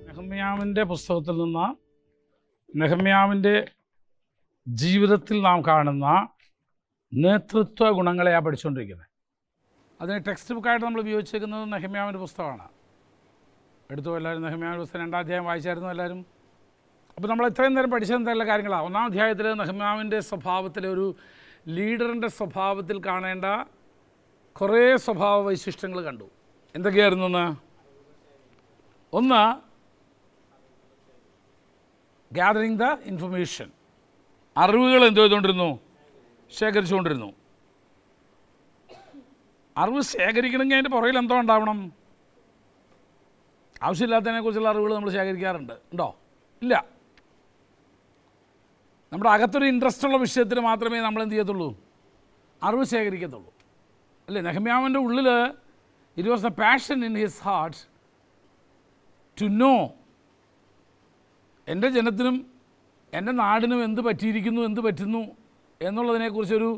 നെഹമ്യാവിൻ്റെ പുസ്തകത്തിൽ നിന്ന് നെഹമ്യാവിൻ്റെ ജീവിതത്തിൽ നാം കാണുന്ന നേതൃത്വ ഗുണങ്ങളെയാണ് പഠിച്ചുകൊണ്ടിരിക്കുന്നത്. അതിന് ടെക്സ്റ്റ് ബുക്കായിട്ട് നമ്മൾ ഉപയോഗിച്ചിരിക്കുന്നത് നെഹമ്യാവിൻ്റെ പുസ്തകമാണ്. എടുത്തു എല്ലാവരും നെഹമ്യാവിൻ്റെ പുസ്തകം 2-ാം അധ്യായം വായിച്ചായിരുന്നു എല്ലാവരും. അപ്പോൾ നമ്മൾ ഇത്രയും നേരം പഠിച്ചത് എന്തെല്ലാം കാര്യങ്ങളാണ്. 1-ാം അധ്യായത്തിൽ നെഹമ്യാവിൻ്റെ സ്വഭാവത്തിലെ ഒരു ലീഡറിൻ്റെ സ്വഭാവത്തിൽ കാണേണ്ട കുറേ സ്വഭാവ വൈശിഷ്ട്യങ്ങൾ കണ്ടു. എന്തൊക്കെയായിരുന്നു ഒന്ന് ഗ്യാതറിങ് ദ ഇൻഫർമേഷൻ, അറിവുകൾ എന്ത് ചെയ്തുകൊണ്ടിരുന്നു? ശേഖരിച്ചുകൊണ്ടിരുന്നു. അറിവ് ശേഖരിക്കണമെങ്കിൽ അതിൻ്റെ പുറകിൽ എന്തോ ഉണ്ടാവണം? ആവശ്യമില്ലാത്തതിനെക്കുറിച്ചുള്ള അറിവുകൾ നമ്മൾ ശേഖരിക്കാറുണ്ട്, ഉണ്ടോ? ഇല്ല. നമ്മുടെ അകത്തൊരു ഇൻട്രസ്റ്റ് ഉള്ള വിഷയത്തിന് മാത്രമേ നമ്മൾ എന്ത് ചെയ്യത്തുള്ളൂ? അറിവ് ശേഖരിക്കത്തുള്ളൂ, അല്ലേ? നെഹമ്യാവിൻ്റെ ഉള്ളിൽ it was a passion in his heart to know എൻ്റെ ജനത്തിനും എൻ്റെ നാടിനും എന്ത് പറ്റിയിരിക്കുന്നു, എന്ത് പറ്റുന്നു എന്നുള്ളതിനെക്കുറിച്ചൊരു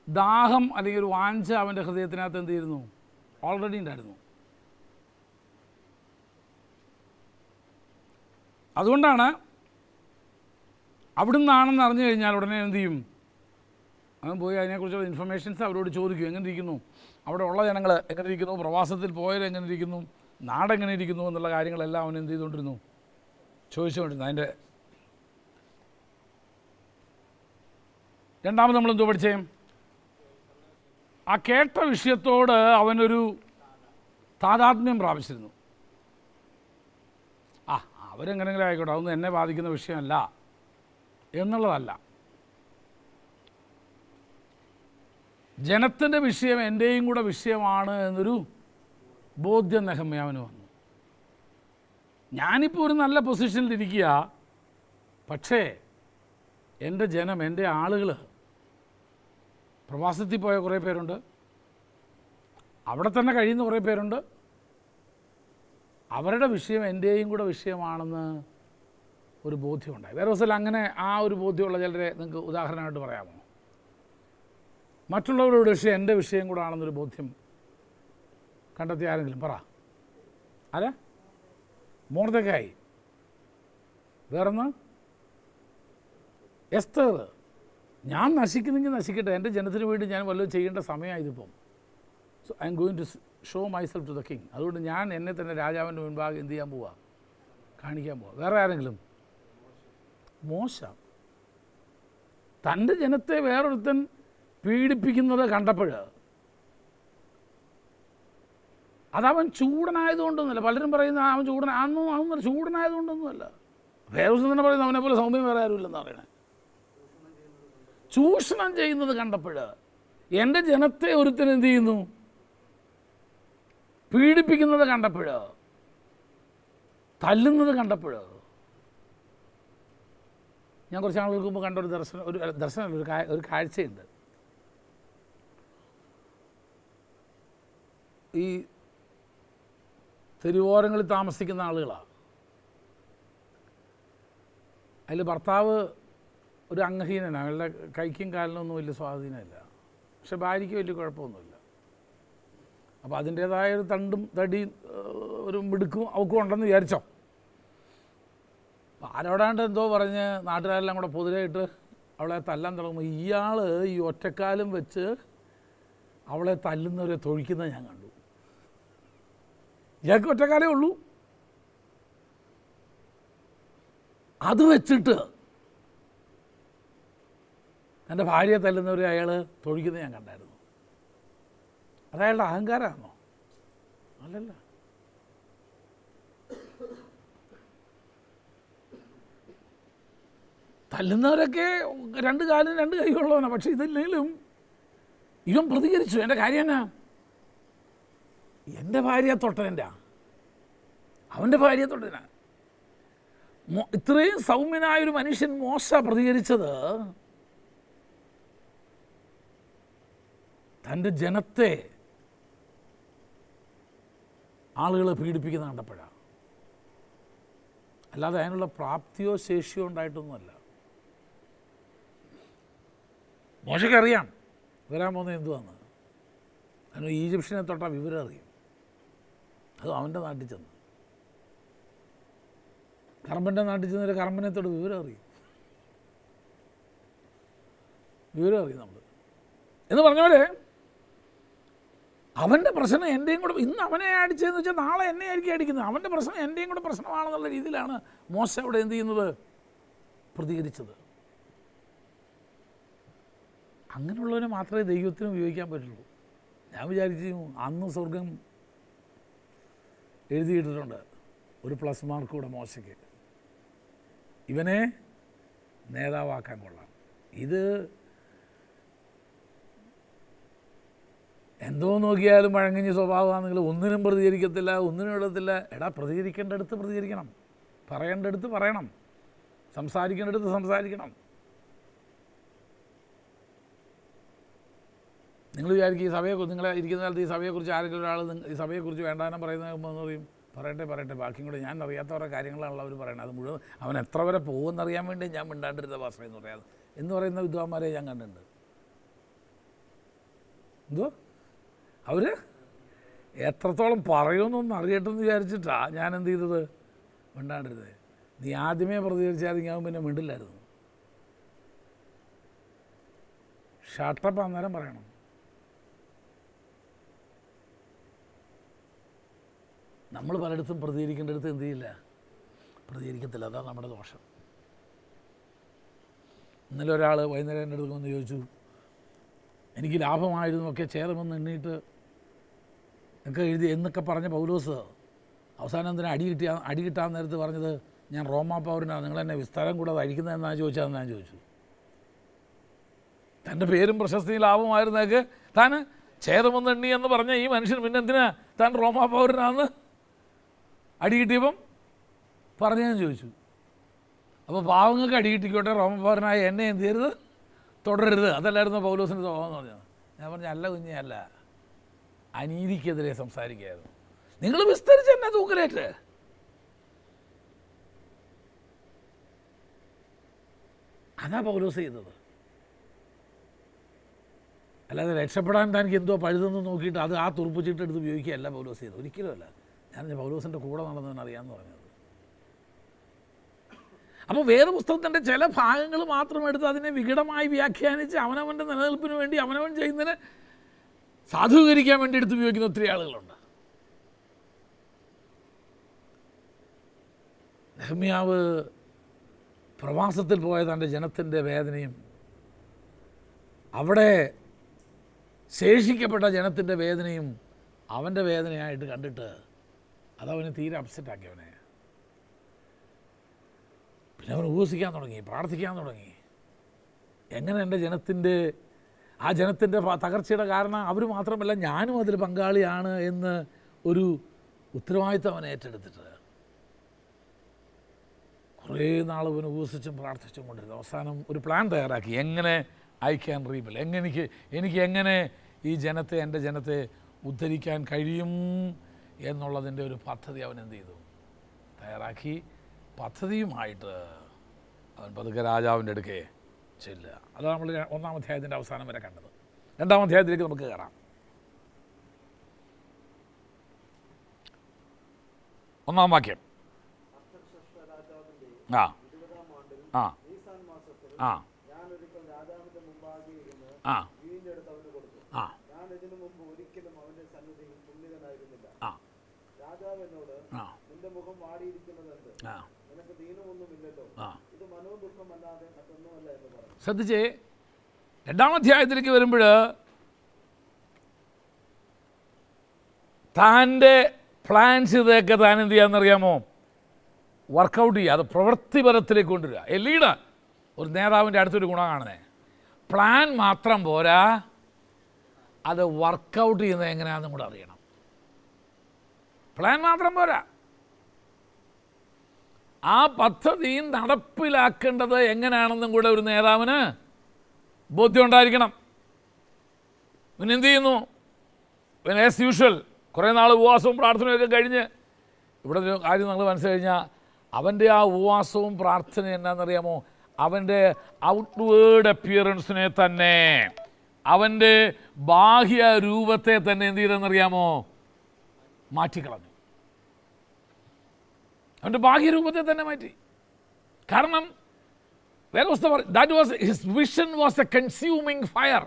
ദാഹം അല്ലെങ്കിൽ ഒരു വാഞ്ച അവൻ്റെ ഹൃദയത്തിനകത്ത് എന്ത് ചെയ്യുന്നു? ഓൾറെഡി ഉണ്ടായിരുന്നു. അതുകൊണ്ടാണ് അവിടെ നിന്നാണെന്ന് അറിഞ്ഞു കഴിഞ്ഞാൽ ഉടനെ എന്ത് ചെയ്യും? അവൻ പോയി അതിനെക്കുറിച്ചുള്ള ഇൻഫർമേഷൻസ് അവരോട് ചോദിക്കും. എങ്ങനെ ഇരിക്കുന്നു അവിടെ ഉള്ള ജനങ്ങൾ, എങ്ങനെ ഇരിക്കുന്നു, പ്രവാസത്തിൽ പോയത് എങ്ങനെ ഇരിക്കുന്നു, നാടെങ്ങനെ ഇരിക്കുന്നു എന്നുള്ള കാര്യങ്ങളെല്ലാം അവൻ എന്ത് ചെയ്തുകൊണ്ടിരുന്നു? ചോദിച്ചുകൊണ്ടിരുന്നു. അതിൻ്റെ രണ്ടാമത് നമ്മളെന്തോ പഠിച്ചേ? ആ കേട്ട വിഷയത്തോട് അവനൊരു താതാത്മ്യം പ്രാപിച്ചിരുന്നു. അവരെങ്ങനെങ്കിലും ആയിക്കോട്ടെ, അതൊന്നും എന്നെ ബാധിക്കുന്ന വിഷയമല്ല എന്നുള്ളതല്ല. ജനത്തിൻ്റെ വിഷയം എൻ്റെയും കൂടെ വിഷയമാണ് എന്നൊരു ബോധ്യം നെഹമ്യാവിന് വന്നു. ഞാനിപ്പോൾ ഒരു നല്ല പൊസിഷനിലിരിക്കുക, പക്ഷേ എൻ്റെ ജനം, എൻ്റെ ആളുകൾ, പ്രവാസത്തിൽ പോയ കുറേ പേരുണ്ട്, അവിടെ തന്നെ കഴിയുന്ന കുറേ പേരുണ്ട്. അവരുടെ വിഷയം എൻ്റെയും കൂടെ വിഷയമാണെന്ന് ഒരു ബോധ്യമുണ്ടായി. വേറെ ദിവസം അങ്ങനെ ആ ഒരു ബോധ്യമുള്ള ചിലരെ നിങ്ങൾക്ക് ഉദാഹരണമായിട്ട് പറയാമോ? മറ്റുള്ളവരുടെ വിഷയം എൻ്റെ വിഷയം കൂടെ ആണെന്നൊരു ബോധ്യം കണ്ടെത്തിയ ആരെങ്കിലും പറ. ആരാ? മൊർദെഖായി. വേറൊന്ന് എസ്തർ. ഞാൻ നശിക്കുന്നെങ്കിൽ നശിക്കട്ടെ, എൻ്റെ ജനത്തിന് വേണ്ടി ഞാൻ വല്ലതും ചെയ്യേണ്ട സമയമായതിപ്പം. So I am going to show myself to the king. അതുകൊണ്ട് ഞാൻ എന്നെ തന്നെ രാജാവിൻ്റെ മുൻപാകെ എന്ത് ചെയ്യാൻ പോവുക? കാണിക്കാൻ പോവുക. വേറെ ആരെങ്കിലും? മോശ. തൻ്റെ ജനത്തെ വേറൊരുത്തൻ പീഡിപ്പിക്കുന്നത് കണ്ടപ്പോൾ അതവൻ ചൂടനായതുകൊണ്ടൊന്നുമല്ല. പലരും പറയുന്ന അവൻ അതൊന്നും ചൂടനായതുകൊണ്ടൊന്നുമല്ല. വേറെ ദിവസം തന്നെ പറയുന്നത് അവനെ പോലെ സൗമ്യം വേറെ ആരുമില്ലെന്ന് പറയണേ. ചൂഷണം ചെയ്യുന്നത് കണ്ടപ്പോൾ, എൻ്റെ ജനത്തെ ഒരുത്തൻ എന്ത് ചെയ്യുന്നു? പീഡിപ്പിക്കുന്നത് കണ്ടപ്പോൾ, തല്ലുന്നത് കണ്ടപ്പോൾ. ഞാൻ കുറച്ച് നാളുകൾക്ക് മുമ്പ് കണ്ട ഒരു കാഴ്ചയുണ്ട്. ഈ തെരുവോരങ്ങളിൽ താമസിക്കുന്ന ആളുകളാണ്. അതിൽ ഭർത്താവ് ഒരു അംഗഹീനനാണ്. അയാളുടെ കൈക്കും കാലിനൊന്നും വലിയ സ്വാധീനമില്ല, പക്ഷെ ഭാര്യയ്ക്ക് വലിയ കുഴപ്പമൊന്നുമില്ല. അപ്പോൾ അതിൻ്റേതായ ഒരു തണ്ടും തടിയും ഒരു മിടുക്കും അവൾക്കും ഉണ്ടെന്ന് വിചാരിച്ചോ. ആരോടാണ്ട് എന്തോ പറഞ്ഞ് നാട്ടുകാരെല്ലാം കൂടെ പൊതുവായിട്ട് അവളെ തല്ലാൻ തുടങ്ങുമ്പോൾ ഇയാൾ ഈ ഒറ്റക്കാലും വെച്ച് അവളെ തല്ലുന്നവരെ തൊഴിക്കുന്നത് ഞാൻ കണ്ടു. ഇയാൾക്ക് ഒറ്റക്കാലേ ഉള്ളൂ. അത് വെച്ചിട്ട് എൻ്റെ ഭാര്യയെ തല്ലുന്നവരെ അയാൾ തൊഴിക്കുന്നത് ഞാൻ കണ്ടായിരുന്നു. അതയാളുടെ അഹങ്കാരമാണോ? അല്ലല്ല. തല്ലുന്നവരൊക്കെ 2 കാലും 2 കൈയുള്ളവനാണ്. പക്ഷെ ഇതില്ലെങ്കിലും ഇവൻ പ്രതികരിച്ചു. എൻ്റെ കാര്യം എന്നാ? എൻ്റെ ഭാര്യയെ തൊട്ടതിൻ്റെ, അവൻ്റെ ഭാര്യയെ തൊട്ടതിനാ. ഇത്രയും സൗമ്യനായൊരു മനുഷ്യൻ മോശ പ്രതികരിച്ചത് തൻ്റെ ജനത്തെ ആളുകൾ പീഡിപ്പിക്കുന്ന കണ്ടപ്പോഴാണ്. അല്ലാതെ അതിനുള്ള പ്രാപ്തിയോ ശേഷിയോ ഉണ്ടായിട്ടൊന്നുമല്ല. മോശയ്ക്കറിയാം വരാൻ പോകുന്നത് എന്തുവാന്ന്. അതിന് ഈജിപ്ഷ്യനെ തൊട്ടാൽ വിവരം അറിയും. അത് അവൻ്റെ നാട്ടിൽ ചെന്ന്, കറമ്പൻ്റെ നാട്ടിൽ ചെന്നൊരു കറമ്പനെ തൊട്ട് വിവരം അറിയും നമ്മൾ എന്ന് പറഞ്ഞ പോലെ അവൻ്റെ പ്രശ്നം എൻ്റെയും കൂടെ, ഇന്ന് അവനെ അടിച്ചതെന്ന് വെച്ചാൽ നാളെ എന്നെ ആയിരിക്കും അടിക്കുന്നത്. അവൻ്റെ പ്രശ്നം എൻ്റെയും കൂടെ പ്രശ്നമാണെന്നുള്ള രീതിയിലാണ് മോശ അവിടെ എന്ത് ചെയ്യുന്നത്, പ്രതികരിച്ചത്. അങ്ങനെയുള്ളവനെ മാത്രമേ ദൈവത്തിന് ഉപയോഗിക്കാൻ പറ്റുള്ളൂ. ഞാൻ വിചാരിച്ചു അന്ന് സ്വർഗം എഴുതിയിട്ടിട്ടുണ്ട് ഒരു പ്ലസ് മാർക്ക് കൂടെ മോശയ്ക്ക്, ഇവനെ നേതാവാക്കാൻ കൊള്ളാം. ഇത് എന്തോ നോക്കിയാലും വഴങ്ങിഞ്ഞ സ്വഭാവമാണെങ്കിൽ ഒന്നിനും പ്രതികരിക്കത്തില്ല, ഒന്നിനും ഇടത്തില്ല. എടാ, പ്രതികരിക്കേണ്ടടുത്ത് പ്രതികരിക്കണം, പറയേണ്ടടുത്ത് പറയണം, സംസാരിക്കേണ്ടടുത്ത് സംസാരിക്കണം. നിങ്ങൾ വിചാരിക്കും ഈ സഭയെക്കുറിച്ച്, നിങ്ങൾ ഇരിക്കുന്ന കാലത്ത് ഈ സഭയെക്കുറിച്ച് ആരെങ്കിലും ഒരാൾ ഈ സഭയെക്കുറിച്ച് വേണ്ടാനം പറയുന്നതെന്ന് പറയും, പറയട്ടെ ബാക്കിയും കൂടെ ഞാൻ അറിയാത്തവരുടെ കാര്യങ്ങളാണല്ലോ അവർ പറയുന്നത്. അത് മുഴുവൻ അവൻ എത്ര വരെ പോകുമെന്നറിയാൻ വേണ്ടി ഞാൻ മിണ്ടാണ്ടിരുന്ന ഭാഷ എന്ന് പറയുന്ന വിദ്വാന്മാരെ ഞാൻ കണ്ടിട്ടുണ്ട്. എന്തോ അവർ എത്രത്തോളം പറയുമെന്നൊന്നും അറിയട്ടെന്ന് വിചാരിച്ചിട്ടാണ് ഞാൻ എന്ത് ചെയ്തത്, മിണ്ടാണ്ടിരുന്നത്. നീ ആദ്യമേ പ്രതികരിച്ചാൽ അവൻ പിന്നെ മിണ്ടില്ലായിരുന്നു. ഷട്ടപ്പ് അന്നേരം പറയണം. നമ്മൾ പലയിടത്തും പ്രതികരിക്കേണ്ടടുത്ത് എന്ത് ചെയ്യില്ല, പ്രതികരിക്കത്തില്ല. അതാണ് നമ്മുടെ ദോഷം. ഇന്നലെ ഒരാൾ വൈകുന്നേരം എൻ്റെ അടുത്ത് വന്ന് ചോദിച്ചു, എനിക്ക് ലാഭമായിരുന്നൊക്കെ ചേതമെന്ന് എണ്ണീട്ട് ഒക്കെ എഴുതി എന്നൊക്കെ പറഞ്ഞ പൗലോസ് അവസാനം എന്തിനാ അടി കിട്ടാൻ നേരത്ത് പറഞ്ഞത്, ഞാൻ റോമാ പൗരനാണ്, നിങ്ങളെന്നെ വിസ്താരം കൂടാതെ അഴിക്കുന്നതെന്നാണ് ചോദിച്ചതെന്ന് ഞാൻ ചോദിച്ചു. തൻ്റെ പേരും പ്രശസ്തിയും ലാഭമായിരുന്നേക്ക് താൻ ഛേദമെന്ന് എണ്ണി എന്ന് പറഞ്ഞ ഈ മനുഷ്യൻ പിന്നെ എന്തിനാ താൻ റോമാ പൗരനാന്ന് അടി കിട്ടിയപ്പം പറഞ്ഞതെന്ന് ചോദിച്ചു. അപ്പോൾ പാവങ്ങൾക്ക് അടി കിട്ടിക്കോട്ടെ, റോമാ പൗരനായ എന്നെ എന്ത് ചെയ്യരുത്, തുടരരുത്. അതല്ലായിരുന്നു പൗലോസിൻ്റെ സ്വഭാവം എന്ന് പറഞ്ഞത്. ഞാൻ പറഞ്ഞു, അല്ല കുഞ്ഞേ, അല്ല, അനീതിക്കെതിരെ സംസാരിക്കുകയായിരുന്നു. നിങ്ങൾ വിസ്തരിച്ച് എന്നെ തൂക്കലേറ്റ്. അതാ പൗലോസ് ചെയ്തത്. അല്ലാതെ രക്ഷപ്പെടാൻ തനിക്ക് എന്തോ പഴുതെന്ന് നോക്കിയിട്ട് അത് ആ തുറപ്പിച്ചിട്ട് എടുത്ത് ഉപയോഗിക്കുകയല്ല പൗലോസ് ചെയ്തത്. ഒരിക്കലും അല്ല. ഞാൻ പൗലോസിൻ്റെ കൂടെ നടന്നവൻ അറിയാമെന്ന് പറഞ്ഞത്. അപ്പോൾ വേദപുസ്തകത്തിൻ്റെ ചില ഭാഗങ്ങൾ മാത്രം എടുത്ത് അതിനെ വികടമായി വ്യാഖ്യാനിച്ച് അവനവൻ്റെ നിലനിൽപ്പിന് വേണ്ടി അവനവൻ ചെയ്യുന്നതിന് സാധൂകരിക്കാൻ വേണ്ടി എടുത്ത് ഉപയോഗിക്കുന്ന ഒത്തിരി ആളുകളുണ്ട്. നെഹമ്യാവ് പ്രവാസത്തിൽ പോയ തൻ്റെ ജനത്തിൻ്റെ വേദനയും അവിടെ ശേഷിക്കപ്പെട്ട ജനത്തിൻ്റെ വേദനയും അവൻ്റെ വേദനയായിട്ട് കണ്ടിട്ട് അതവന് തീരെ അപ്സെറ്റാക്കി അവനെ. പിന്നെ അവൻ ഉപവസിക്കാൻ തുടങ്ങി, പ്രാർത്ഥിക്കാൻ തുടങ്ങി. എങ്ങനെ എൻ്റെ ജനത്തിൻ്റെ ആ ജനത്തിൻ്റെ തകർച്ചയുടെ കാരണം അവർ മാത്രമല്ല ഞാനും അതിൽ പങ്കാളിയാണ് എന്ന് ഒരു ഉത്തരവാദിത്തം അവൻ ഏറ്റെടുത്തിട്ട് കുറേ നാൾ അവൻ ഉപവസിച്ചും പ്രാർത്ഥിച്ചും കൊണ്ടിരുന്നു. അവസാനം ഒരു പ്ലാൻ തയ്യാറാക്കി, എങ്ങനെ ഐ ക്യാൻ റീബിൽ, എനിക്ക് എങ്ങനെ ഈ ജനത്തെ, എൻ്റെ ജനത്തെ ഉദ്ധരിക്കാൻ കഴിയും എന്നുള്ളതിൻ്റെ ഒരു പദ്ധതി അവൻ എന്ത് ചെയ്തു, തയ്യാറാക്കി. പദ്ധതിയുമായിട്ട് അവൻ പതുക്കെ രാജാവിൻ്റെ അടുക്കെ ചെല്ലുക. അതാണ് നമ്മൾ 1-ാം അധ്യായത്തിൻ്റെ അവസാനം വരെ കണ്ടത്. 2-ാം അധ്യായത്തിലേക്ക് നമുക്ക് കയറാം. 1-ാം വാക്യം. ആ ആ ആ ആ ആ ശ്രദ്ധിച്ചേ, 2-ാം അധ്യായത്തിലേക്ക് വരുമ്പോൾ താൻ്റെ പ്ലാൻസ് ഇതൊക്കെ താൻ എന്ത് ചെയ്യാമെന്നറിയാമോ, വർക്കൗട്ട് ചെയ്യുക, അത് പ്രവൃത്തിപരത്തിലേക്ക് കൊണ്ടുവരിക. ലീഡർ, ഒരു നേതാവിൻ്റെ അടുത്തൊരു ഗുണം കാണുന്നത്, പ്ലാൻ മാത്രം പോരാ, അത് വർക്കൗട്ട് ചെയ്യുന്നത് എങ്ങനെയാണെന്നും കൂടെ അറിയണം. പ്ലാൻ മാത്രം പോരാ, ആ പദ്ധതി നടപ്പിലാക്കേണ്ടത് എങ്ങനെയാണെന്നും കൂടെ ഒരു നേതാവിന് ബോധ്യം ഉണ്ടായിരിക്കണം. പിന്നെ എന്ത് ചെയ്യുന്നു, പിന്നെ ആസ് യൂഷ്വൽ കുറേ നാൾ ഉപവാസവും പ്രാർത്ഥനയൊക്കെ കഴിഞ്ഞ്, ഇവിടെ ഒരു കാര്യം നിങ്ങൾ മനസ്സിൽ കഴിഞ്ഞാൽ അവൻ്റെ ആ ഉപവാസവും പ്രാർത്ഥനയും എന്നാണെന്നറിയാമോ, അവൻ്റെ ഔട്ട്വേർഡ് അപ്പിയറൻസിനെ തന്നെ അവൻ്റെ ബാഹ്യ രൂപത്തെ തന്നെ എന്ത് ചെയ്തെന്നറിയാമോ? മാറ്റിക്കളഞ്ഞു. അവൻ്റെ ബാഹ്യരൂപത്തെ തന്നെ മാറ്റി. കാരണം that was his vision was A consuming fire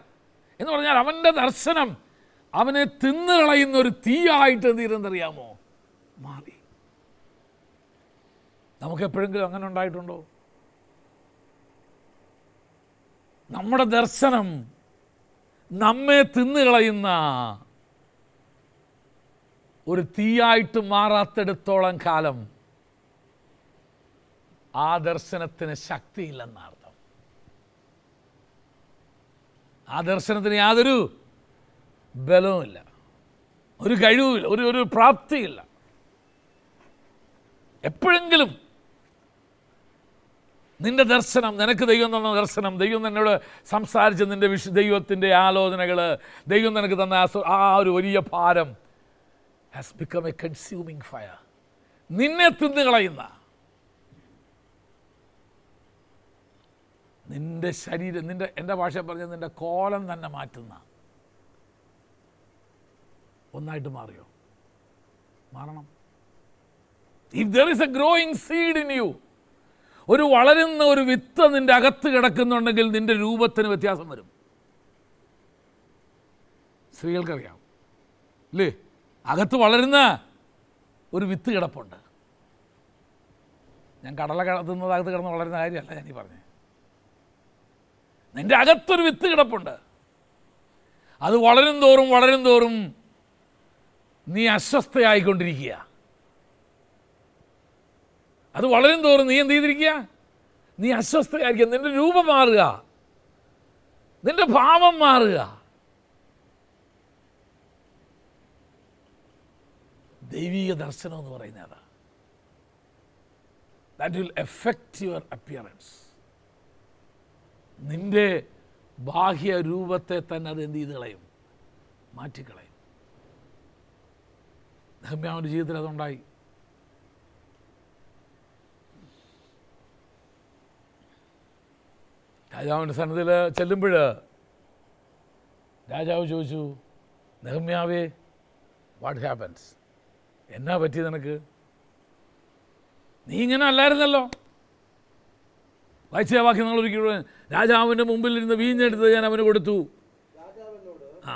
എന്ന് പറഞ്ഞാൽ അവൻ്റെ ദർശനം അവനെ തിന്നുകളയുന്ന ഒരു തീയായിട്ട് എന്ത് ചെയ്തെന്നറിയാമോ? മാറി. നമുക്ക് എപ്പോഴെങ്കിലും അങ്ങനെ ഉണ്ടായിട്ടുണ്ടോ? നമ്മുടെ ദർശനം നമ്മെ തിന്നുകളയുന്ന ഒരു തീയായിട്ട് മാറാത്തിടത്തോളം കാലം ആ ദർശനത്തിന് ശക്തിയില്ലെന്നർത്ഥം. ആ ദർശനത്തിന് യാതൊരു ബലവുമില്ല, ഒരു കഴിവുമില്ല, ഒരു പ്രാപ്തിയില്ല. എപ്പോഴെങ്കിലും നിന്റെ ദർശനം, നിനക്ക് ദൈവം തന്ന ദർശനം, ദൈവം എന്നോട് സംസാരിച്ച നിന്റെ ദൈവത്തിൻ്റെ ആലോചനകൾ, ദൈവം നിനക്ക് തന്ന ആ ഒരു വലിയ ഭാരം has become a consuming fire. നിന്നെ തിന്നുകളയുന്ന, നിന്റെ ശരീരം, എൻ്റെ ഭാഷ പറഞ്ഞ നിന്റെ കോലം തന്നെ മാറ്റുന്ന ഒന്നായിട്ട് മാറിയോ? മാറണം. If there is a growing seed in you, ഒരു വളരുന്ന ഒരു വിത്ത് നിന്റെ അകത്ത് കിടക്കുന്നുണ്ടെങ്കിൽ നിന്റെ രൂപത്തിന് വ്യത്യാസം വരും. സ്ത്രീകൾക്കറിയാം അല്ലേ? അകത്ത് വളരുന്ന ഒരു വിത്ത് കിടപ്പുണ്ട്. ഞാൻ കടല തിന്നത് അകത്ത് കിടന്ന് വളരുന്ന കാര്യമല്ല ഞാനീ പറഞ്ഞത്. നിന്റെ അകത്തൊരു വിത്ത് കിടപ്പുണ്ട്. അത് വളരും തോറും നീ അസ്വസ്ഥയായിക്കൊണ്ടിരിക്കുക. അത് വളരും തോറും നീ എന്ത് ചെയ്തിരിക്കുക? നീ അസ്വസ്ഥയായിരിക്കുക. നിന്റെ രൂപം മാറുക, നിന്റെ ഭാവം മാറുക. ദൈവിക ദർശനം എന്ന് പറയുന്നത് അതാ. That will effect your appearance. നിന്റെ ബാഹ്യ രൂപത്തെ തന്നെ അത് എന്ത് ചെയ്ത് കളയും? മാറ്റിക്കളയും. നെഹമ്യാവിൻ്റെ ജീവിതത്തിൽ അതുണ്ടായി. രാജാവിൻ്റെ സന്നിധിയിൽ ചെല്ലുമ്പോൾ രാജാവ് ചോദിച്ചു, നെഹമ്യാവേ, വാട്ട് ഹാപ്പൻസ്? എന്നാ പറ്റി നിനക്ക്? നീ ഇങ്ങനെ അല്ലായിരുന്നല്ലോ. വായിച്ച വാക്യം നിങ്ങൾ ഒരിക്കലും, രാജാവിൻ്റെ മുമ്പിൽ ഇരുന്ന് വീഞ്ഞെടുത്ത് ഞാൻ അവന് കൊടുത്തു. ആ,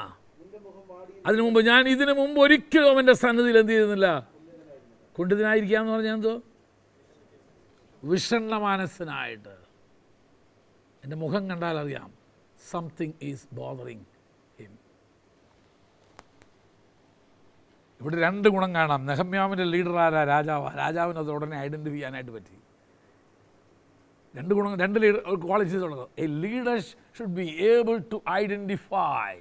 അതിനു മുമ്പ് ഞാൻ ഇതിനു മുമ്പ് ഒരിക്കലും അവൻ്റെ സന്നിധിയിൽ എന്ത് ചെയ്യുന്നില്ല? കുണ്ഠിതനായിരിക്കുക എന്ന് പറഞ്ഞാൽ എന്തോ? വിഷണ്ണ മനസ്സിനായിട്ട്. എൻ്റെ മുഖം കണ്ടാൽ അറിയാം, സംതിങ് ഈസ് ബോദറിങ് ഹിം. ഇവിടെ രണ്ട് ഗുണം കാണാം. നെഹമ്യാവിൻ്റെ ലീഡർ ആരാ? രാജാവിന് അത് ഉടനെ ഐഡൻറ്റിഫൈ ചെയ്യാനായിട്ട് പറ്റി. രണ്ട് ഗുണം, രണ്ട് ലീഡർ ക്വാളിറ്റീസ് ഉള്ളത്. A leader should be able to identify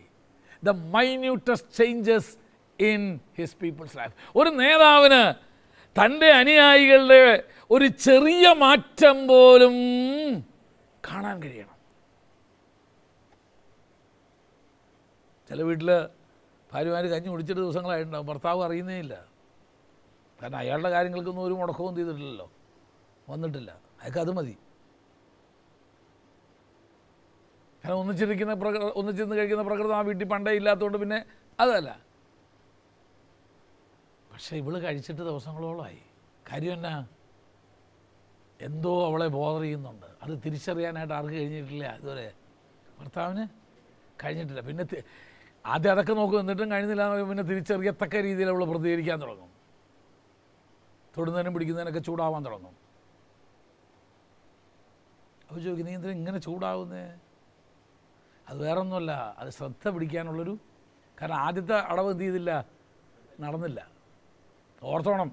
the minutest changes in his people's life. ഒരു നേതാവിന് തൻ്റെ അനുയായികളുടെ ഒരു ചെറിയ മാറ്റം പോലും കാണാൻ കഴിയണം. ചില വീട്ടിൽ ഭാര്യമാർ കഞ്ഞി കുടിച്ചിട്ട് ദിവസങ്ങളായിട്ടുണ്ടാവും, ഭർത്താവ് അറിയുന്നേ ഇല്ല. കാരണം അയാളുടെ കാര്യങ്ങൾക്കൊന്നും ഒരു മുടക്കവും ചെയ്തിട്ടില്ലല്ലോ, വന്നിട്ടില്ല. അയാൾക്ക് അത് മതി. കാരണം ഒന്നിച്ചിരുന്ന് കഴിക്കുന്ന പ്രകൃതം ആ വീട്ടിൽ പണ്ടേ ഇല്ലാത്തതുകൊണ്ട് പിന്നെ അതല്ല. പക്ഷേ ഇവള് കഴിച്ചിട്ട് ദിവസങ്ങളോളമായി. കാര്യം എന്നാ? എന്തോ അവളെ ബോധർ ചെയ്യുന്നുണ്ട്. അത് തിരിച്ചറിയാനായിട്ട് ആർക്ക് കഴിഞ്ഞിട്ടില്ല ഇതുവരെ? ഭർത്താവിന് കഴിഞ്ഞിട്ടില്ല. പിന്നെ ആദ്യം അതൊക്കെ നോക്കും, എന്നിട്ടും കഴിഞ്ഞില്ല. പിന്നെ തിരിച്ചറിയത്തക്ക രീതിയിൽ അവൾ പ്രതികരിക്കാൻ തുടങ്ങും. തൊടുന്നതിനും പിടിക്കുന്നതിനൊക്കെ ചൂടാവാൻ തുടങ്ങും. അപ്പോൾ ചോദിക്കും, നീ എന്തിനാ ഇങ്ങനെ ചൂടാവുന്നേ? അത് വേറൊന്നുമല്ല, അത് ശ്രദ്ധ പിടിക്കാനുള്ളൊരു. കാരണം ആദ്യത്തെ അടവ് എന്ത് ചെയ്തില്ല? നടന്നില്ല. ഓർത്തോണം,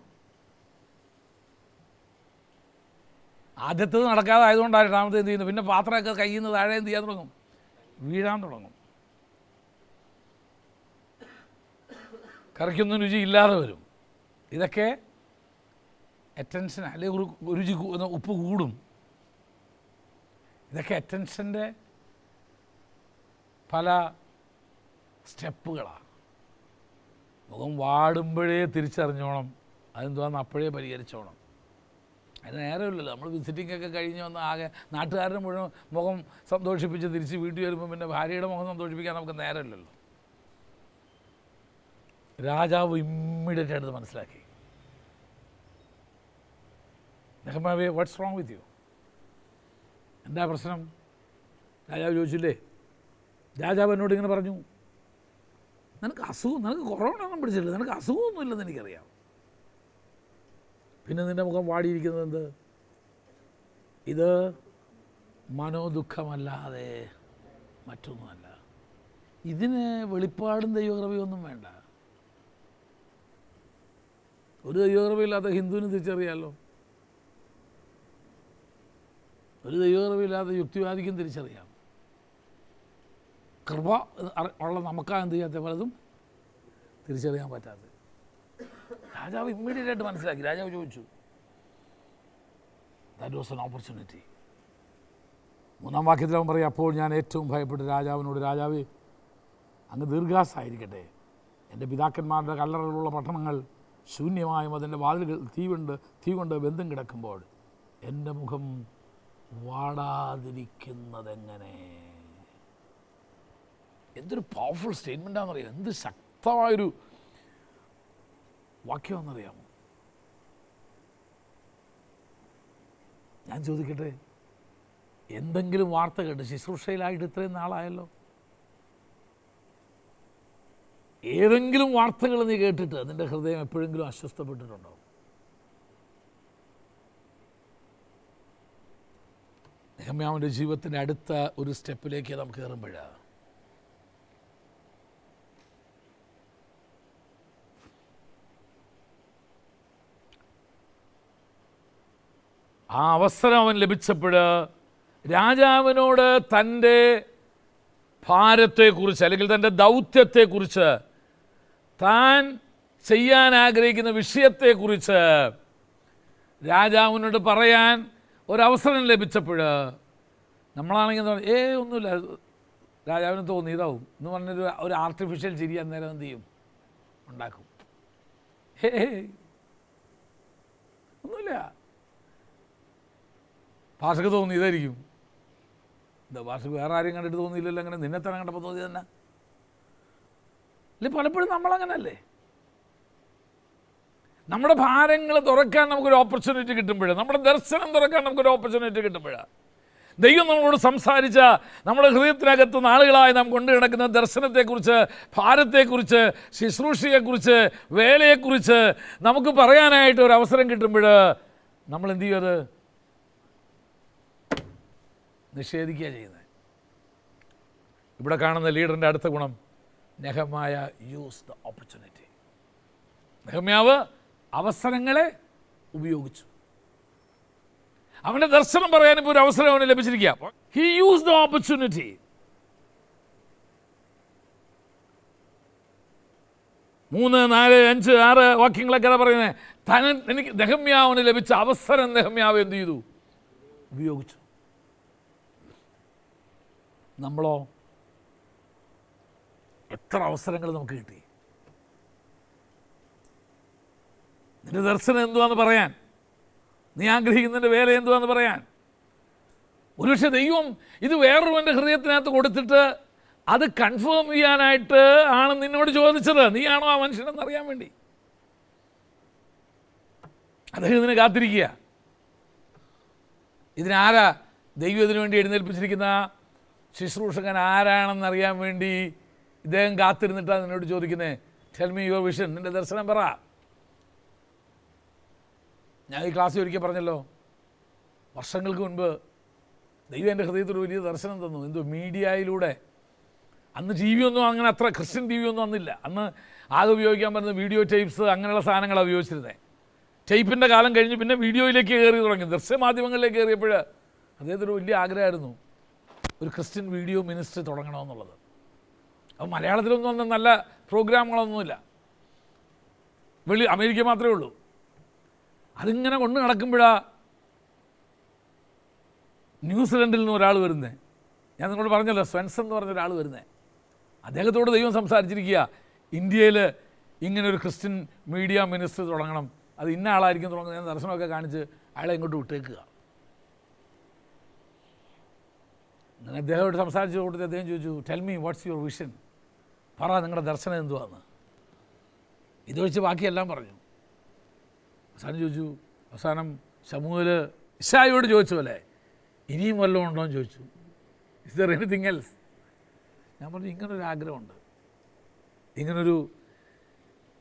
ആദ്യത്തേത് നടക്കാതെ ആയതുകൊണ്ടാണ് രണ്ടാമത്തെ എന്ത് ചെയ്യുന്നത്? പിന്നെ പാത്രമൊക്കെ കയ്യിൽ നിന്ന് താഴെ എന്ത് ചെയ്യാൻ തുടങ്ങും? വീഴാൻ തുടങ്ങും. കറിക്കൊന്നും രുചി ഇല്ലാതെ വരും. ഇതൊക്കെ അറ്റൻഷൻ, അല്ലെങ്കിൽ രുചി ഉപ്പ് കൂടും. ഇതൊക്കെ അറ്റൻഷൻ്റെ പല സ്റ്റെപ്പുകളാണ്. മുഖം വാടുമ്പോഴേ തിരിച്ചറിഞ്ഞോണം, അതെന്തുവാന്ന് അപ്പോഴേ പരിഹരിച്ചോണം. അതിന് നേരമില്ലല്ലോ. നമ്മൾ വിസിറ്റിംഗ് ഒക്കെ കഴിഞ്ഞ് വന്ന് ആകെ നാട്ടുകാരുടെ മുഴുവൻ മുഖം സന്തോഷിപ്പിച്ച് തിരിച്ച് വീട്ടിൽ വരുമ്പോൾ പിന്നെ ഭാര്യയുടെ മുഖം സന്തോഷിപ്പിക്കാൻ നമുക്ക് നേരമില്ലല്ലോ. രാജാവ് ഇമ്മീഡിയറ്റ് ആയിട്ട് മനസ്സിലാക്കി. നെഹമ്യാവേ, വാട്ട്സ് റോങ് വിത്ത് യു? എന്താ പ്രശ്നം? രാജാവ് ചോദിച്ചില്ലേ? രാജാവ് എന്നോട് ഇങ്ങനെ പറഞ്ഞു, നിനക്ക് കൊറോണ ഒന്നും പിടിച്ചിട്ടില്ല, നിനക്ക് അസുഖമൊന്നുമില്ലെന്ന് എനിക്കറിയാം. പിന്നെ നിൻ്റെ മുഖം വാടിയിരിക്കുന്നത് എന്ത്? ഇത് മനോദുഃഖമല്ലാതെ മറ്റൊന്നുമല്ല. ഇതിന് വെളിപ്പാടും ദൈവകൃപയൊന്നും വേണ്ട. ഒരു ദൈവകൃപയില്ലാത്ത ഹിന്ദുവിന് തിരിച്ചറിയാമല്ലോ, ഒരു ദൈവകൃപയില്ലാത്ത യുക്തിവാദിക്കും തിരിച്ചറിയാം. കൃപ ഉള്ള നമുക്കാ എന്ത് ചെയ്യാത്ത പലതും തിരിച്ചറിയാൻ പറ്റാത്തത്. രാജാവ് ഇമ്മീഡിയറ്റ് ആയിട്ട് മനസ്സിലാക്കി. രാജാവ് ചോദിച്ചു, ദാറ്റ് വാസ് ആൻ ഓപ്പർച്യൂണിറ്റി. 3-ാം വാക്യത്തിൽ അവൻ പറയും, അപ്പോൾ ഞാൻ ഏറ്റവും ഭയപ്പെട്ട് രാജാവിനോട്, രാജാവേ, അങ്ങ് ദീർഘാസായിരിക്കട്ടെ. എൻ്റെ പിതാക്കന്മാരുടെ കല്ലറകളുള്ള പട്ടണങ്ങൾ ശൂന്യമായും അതിൻ്റെ വാതിലുകൾ തീ കൊണ്ട് ബന്ധം കിടക്കുമ്പോൾ എൻ്റെ മുഖം വാടാതിരിക്കുന്നതെങ്ങനെ? എന്തൊരു പവർഫുൾ സ്റ്റേറ്റ്മെൻറ്റാണെന്നറിയാം, എന്ത് ശക്തമായൊരു വാക്യമാണെന്നറിയാമോ? ഞാൻ ചോദിക്കട്ടെ, എന്തെങ്കിലും വാർത്ത കേട്ട്, ശുശ്രൂഷയിലായിട്ട് ഇത്രയും നാളായല്ലോ, ഏതെങ്കിലും വാർത്തകൾ നീ കേട്ടിട്ട് നിൻ്റെ ഹൃദയം എപ്പോഴെങ്കിലും അസ്വസ്ഥപ്പെട്ടിട്ടുണ്ടോ? നെഹമ്യാവിൻ്റെ ജീവിതത്തിൻ്റെ അടുത്ത ഒരു സ്റ്റെപ്പിലേക്ക് നമുക്ക് കയറുമ്പോഴാണ് ആ അവസരം അവൻ ലഭിച്ചപ്പോൾ രാജാവിനോട് തൻ്റെ ഭാരത്തെക്കുറിച്ച് അല്ലെങ്കിൽ തൻ്റെ ദൗത്യത്തെക്കുറിച്ച്, താൻ ചെയ്യാൻ ആഗ്രഹിക്കുന്ന വിഷയത്തെക്കുറിച്ച് രാജാവിനോട് പറയാൻ ഒരവസരം ലഭിച്ചപ്പോൾ നമ്മളാണെങ്കിൽ ഒന്നുമില്ല, രാജാവിന് തോന്നി ഇതാവും എന്ന് പറഞ്ഞൊരു ഒരു ആർട്ടിഫിഷ്യൽ ചിരി അന്നേരം എന്ത് ചെയ്യും, ഉണ്ടാക്കും. ഒന്നുമില്ല, ഭാഷക്ക് തോന്നി ഇതായിരിക്കും. എന്താ ഭാഷക്ക് വേറെ ആരെയും കണ്ടിട്ട് തോന്നിയില്ലല്ലോ, അങ്ങനെ നിന്നെ തന്നെ കണ്ടപ്പോൾ തോന്നി തന്നെ അല്ലേ? പലപ്പോഴും നമ്മളങ്ങനല്ലേ, നമ്മുടെ ഭാരങ്ങൾ തുറക്കാൻ നമുക്കൊരു ഓപ്പർച്യൂണിറ്റി കിട്ടുമ്പോഴാണ്, നമ്മുടെ ദർശനം തുറക്കാൻ നമുക്കൊരു ഓപ്പർച്യൂണിറ്റി കിട്ടുമ്പോഴാണ്, ദൈവം നമ്മളോട് സംസാരിച്ച നമ്മുടെ ഹൃദയത്തിനകത്ത് നാളുകളായി നാം കൊണ്ടു കിടക്കുന്ന ദർശനത്തെക്കുറിച്ച്, ഭാരത്തെക്കുറിച്ച്, ശുശ്രൂഷയെക്കുറിച്ച്, വേലയെക്കുറിച്ച് നമുക്ക് പറയാനായിട്ട് ഒരു അവസരം കിട്ടുമ്പോൾ നമ്മൾ എന്ത് ചെയ്യും? അത് നിഷേധിക്കുക ചെയ്യുന്നത്. ഇവിടെ കാണുന്ന ലീഡറിൻ്റെ അടുത്ത ഗുണം, നെഹമ്യാവ് യൂസ് ദ ഓപ്പർച്യൂണിറ്റി. നെഹമ്യാവ് അവസരങ്ങളെ ഉപയോഗിച്ചു. അവൻ്റെ ദർശനം പറയാൻ ഇപ്പോൾ ഒരു അവസരം അവന് ലഭിച്ചിരിക്കുക. He use the opportunity. 3, 4, 5, 6 വാക്യങ്ങളൊക്കെ പറയുന്നത് എനിക്ക് നെഹമ്യാവിന് ലഭിച്ച അവസരം നെഹമ്യാവ് എന്ത് ചെയ്തു? ഉപയോഗിച്ചു. നമ്മളോ? എത്ര അവസരങ്ങൾ നമുക്ക് കിട്ടി? നിന്റെ ദർശനം എന്തുവാന്ന് പറയാൻ, നീ ആഗ്രഹിക്കുന്നതിൻ്റെ വേല എന്തുവാന്ന് പറയാൻ. ഒരുപക്ഷെ ദൈവം ഇത് വേറൊരുവൻ്റെ ഹൃദയത്തിനകത്ത് കൊടുത്തിട്ട് അത് കൺഫേം ചെയ്യാനായിട്ട് ആണ് നിന്നോട് ചോദിച്ചത്. നീയാണോ ആ മനുഷ്യനെന്നറിയാൻ വേണ്ടി അദ്ദേഹം ഇതിനെ കാത്തിരിക്കുക. ഇതിനാരാ ദൈവം ഇതിനു വേണ്ടി എഴുന്നേൽപ്പിച്ചിരിക്കുന്ന ശുശ്രൂഷകൻ ആരാണെന്നറിയാൻ വേണ്ടി ഇദ്ദേഹം കാത്തിരുന്നിട്ടാണ് നിന്നോട് ചോദിക്കുന്നത്, ടെൽ മീ യുവർ വിഷൻ, നിൻ്റെ ദർശനം പറ. ഞാൻ ഈ ക്ലാസ്സിൽ ഒരിക്കൽ പറഞ്ഞല്ലോ, വർഷങ്ങൾക്ക് മുൻപ് ദൈവം എൻ്റെ ഹൃദയത്തിൽ വലിയ ദർശനം തന്നു. എന്തോ മീഡിയയിലൂടെ. അന്ന് ടി വി ഒന്നും അങ്ങനെ അത്ര ക്രിസ്ത്യൻ ടി വി ഒന്നും അന്നില്ല. അന്ന് ആകെ ഉപയോഗിക്കാൻ പറ്റുന്ന വീഡിയോ ടേപ്സ് അങ്ങനെയുള്ള സാധനങ്ങളാണ് ഉപയോഗിച്ചിരുന്നത്. ടേപ്പിൻ്റെ കാലം കഴിഞ്ഞ് പിന്നെ വീഡിയോയിലേക്ക് കയറി തുടങ്ങി, ദൃശ്യമാധ്യമങ്ങളിലേക്ക് കയറിയപ്പോൾ അദ്ദേഹത്തിന് വലിയ ആഗ്രഹമായിരുന്നു ഒരു ക്രിസ്ത്യൻ വീഡിയോ മിനിസ്ട്രി തുടങ്ങണമെന്നുള്ളത്. അപ്പോൾ മലയാളത്തിലൊന്നും അന്ന് നല്ല പ്രോഗ്രാമുകളൊന്നുമില്ല, അമേരിക്ക മാത്രമേ ഉള്ളൂ. അതിങ്ങനെ കൊണ്ട് നടക്കുമ്പോഴാണ് ന്യൂസിലൻഡിൽ നിന്ന് ഒരാൾ വരുന്നത്. ഞാൻ നിങ്ങളോട് പറഞ്ഞല്ലോ, സ്വെൻസൺ എന്ന് പറഞ്ഞ ഒരാൾ വരുന്നത്. അദ്ദേഹത്തോട് ദൈവം സംസാരിച്ചിരിക്കുക, ഇന്ത്യയിൽ ഇങ്ങനൊരു ക്രിസ്ത്യൻ മീഡിയ മിനിസ്ട്രി തുടങ്ങണം, അത് ഇന്ന ആളായിരിക്കും തുടങ്ങുന്നത്. ഞാൻ ദർശനമൊക്കെ കാണിച്ച് അയാളെ ഇങ്ങോട്ട് വിട്ടേക്കുക. അങ്ങനെ അദ്ദേഹമായിട്ട് സംസാരിച്ച കൂട്ടത്തിൽ അദ്ദേഹം ചോദിച്ചു, tell me what's your vision, പറ നിങ്ങളുടെ ദർശനം എന്തുവാന്ന്. ഇതൊഴിച്ച് ബാക്കിയെല്ലാം പറഞ്ഞു. അവസാനം ശമൂവേൽ ഇശായിയോട് ചോദിച്ചു പോലെ ഇനിയും വല്ലതും ഉണ്ടോ എന്ന് ചോദിച്ചു. Is there anything else? ഞാൻ പറഞ്ഞു ഇങ്ങനൊരു ആഗ്രഹമുണ്ട്, ഇങ്ങനൊരു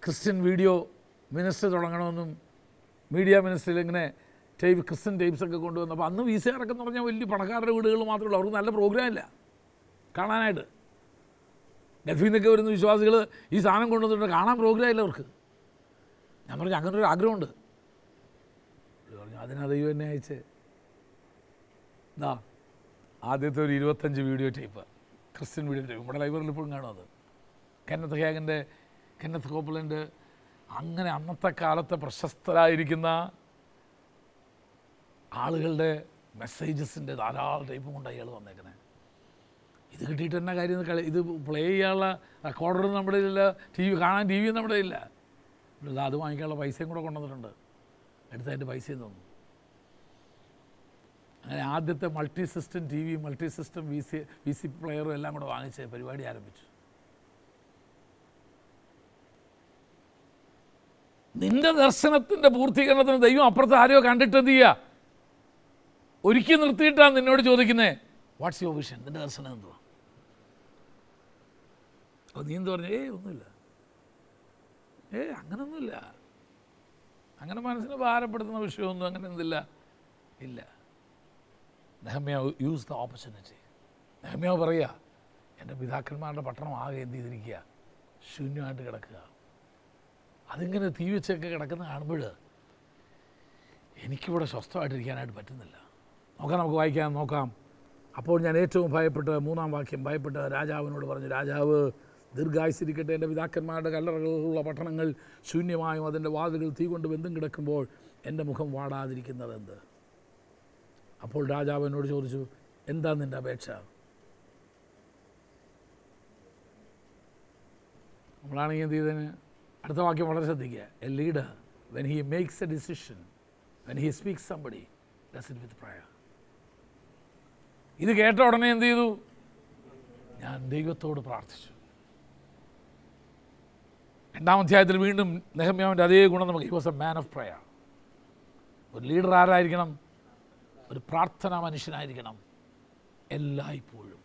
ക്രിസ്ത്യൻ വീഡിയോ മിനിസ്റ്റർ തുടങ്ങണമെന്നും മീഡിയ മിനിസ്റ്ററിൽ ഇങ്ങനെ ക്രിസ്ത്യൻ ടൈപ്സൊക്കെ കൊണ്ടുവന്നു. അപ്പോൾ അന്ന് VCR എന്ന് പറഞ്ഞാൽ വലിയ പണക്കാരുടെ വീടുകൾ മാത്രമേ ഉള്ളൂ, അവർക്ക് നല്ല പ്രോഗ്രാം ഇല്ല കാണാനായിട്ട്. ഗൾഫിൽ നിന്നൊക്കെ വരുന്ന വിശ്വാസികൾ ഈ സാധനം കൊണ്ടുവന്നിട്ട് കാണാൻ പ്രോഗ്രാം ഇല്ല അവർക്ക്. ഞാൻ പറഞ്ഞു അങ്ങനൊരു ആഗ്രഹമുണ്ട്. പറഞ്ഞു അതിനാ ദൈവം എന്നെ അയച്ച് എന്താ ആദ്യത്തെ ഒരു 25 video type, Christian video type നമ്മുടെ ലൈബ്രറിയിൽ ഇപ്പോഴും കാണും. അത് കെന്നത്ത് ഹേഗൻ്റെ, കെന്നത്ത് കോപ്പലൻ്റെ, അങ്ങനെ അന്നത്തെ കാലത്തെ പ്രശസ്തരായിരിക്കുന്ന ആളുകളുടെ മെസ്സേജസിൻ്റെ ധാരാളം ടൈപ്പും കൊണ്ടാണ് അയാൾ വന്നേക്കുന്നത്. ഇത് കിട്ടിയിട്ട് എന്നാ കാര്യം, ഇത് പ്ലേ ചെയ്യാനുള്ള റെക്കോർഡറും നമ്മുടെ ഇല്ല, കാണാൻ TV നമ്മുടെ ഇല്ല. അത് വാങ്ങിക്കാനുള്ള പൈസയും കൂടെ കൊണ്ടുവന്നിട്ടുണ്ട്, എടുത്തതിൻ്റെ പൈസയും തന്നു. അങ്ങനെ ആദ്യത്തെ multi system TV, multi system VC പ്ലെയറും എല്ലാം കൂടെ വാങ്ങിച്ച് പരിപാടി ആരംഭിച്ചു. നിന്റെ ദർശനത്തിൻ്റെ പൂർത്തീകരണത്തിന് ദൈവം അപ്പുറത്ത് ആരെയോ കണ്ടിട്ട് എന്ത് ചെയ്യുക, ഒരുക്കി നിർത്തിയിട്ടാണ് നിന്നോട് ചോദിക്കുന്നത് വാട്ട്സ് യുവർ വിഷൻ, നിൻ്റെ ദർശനം എന്തുവാ. അപ്പോൾ നീ എന്ത് പറഞ്ഞു? ഒന്നുമില്ല, അങ്ങനൊന്നുമില്ല, അങ്ങനെ മനസ്സിനെ ഭാരപ്പെടുത്തുന്ന വിഷയമൊന്നും അങ്ങനെ എന്തില്ല ഇല്ല. നെഹമ്യാവ് യൂസ് ദ ഓപ്പർച്യൂണിറ്റി. നെഹമ്യാവ് പറയുക, എൻ്റെ പിതാക്കന്മാരുടെ പട്ടണം ആകെ എന്ത് ചെയ്തിരിക്കുക, ശൂന്യമായിട്ട് കിടക്കുക. അതിങ്ങനെ തീ വെച്ചൊക്കെ കിടക്കുന്ന കാണുമ്പോൾ എനിക്കിവിടെ സ്വസ്ഥമായിട്ടിരിക്കാനായിട്ട് പറ്റുന്നില്ല. നമുക്ക് വായിക്കാം, നോക്കാം. അപ്പോൾ ഞാൻ ഏറ്റവും ഭയപ്പെട്ട്, 3-ാം വാക്യം, ഭയപ്പെട്ട് രാജാവിനോട് പറഞ്ഞു, രാജാവ് ദീർഘായുസിരിക്കട്ടെ, എൻ്റെ പിതാക്കന്മാരുടെ കല്ലറകളുള്ള പട്ടണങ്ങൾ ശൂന്യമായും അതിൻ്റെ വാതിലുകൾ തീ കൊണ്ട് വെന്തും കിടക്കുമ്പോൾ എൻ്റെ മുഖം വാടാതിരിക്കുന്നത് എന്ത്? അപ്പോൾ രാജാവ് എന്നോട് ചോദിച്ചു, എന്താ നിൻ്റെ അപേക്ഷ? നമ്മളാണെങ്കിൽ എന്ത് ചെയ്തതിന് അടുത്ത വാക്യം വളരെ ശ്രദ്ധിക്കുക. A leader when he makes a decision, when he speaks somebody, does it with prayer. ഇത് കേട്ട ഉടനെ എന്ത് ചെയ്തു? ഞാൻ ദൈവത്തോട് പ്രാർത്ഥിച്ചു. 2-ാം അധ്യായത്തിൽ വീണ്ടും നെഹമ്യാവിൻ്റെ അതേ ഗുണം നമുക്ക്. He was a man of prayer. ഒരു ലീഡർ ആരായിരിക്കണം? ഒരു പ്രാർത്ഥനാ മനുഷ്യനായിരിക്കണം എല്ലായ്പ്പോഴും.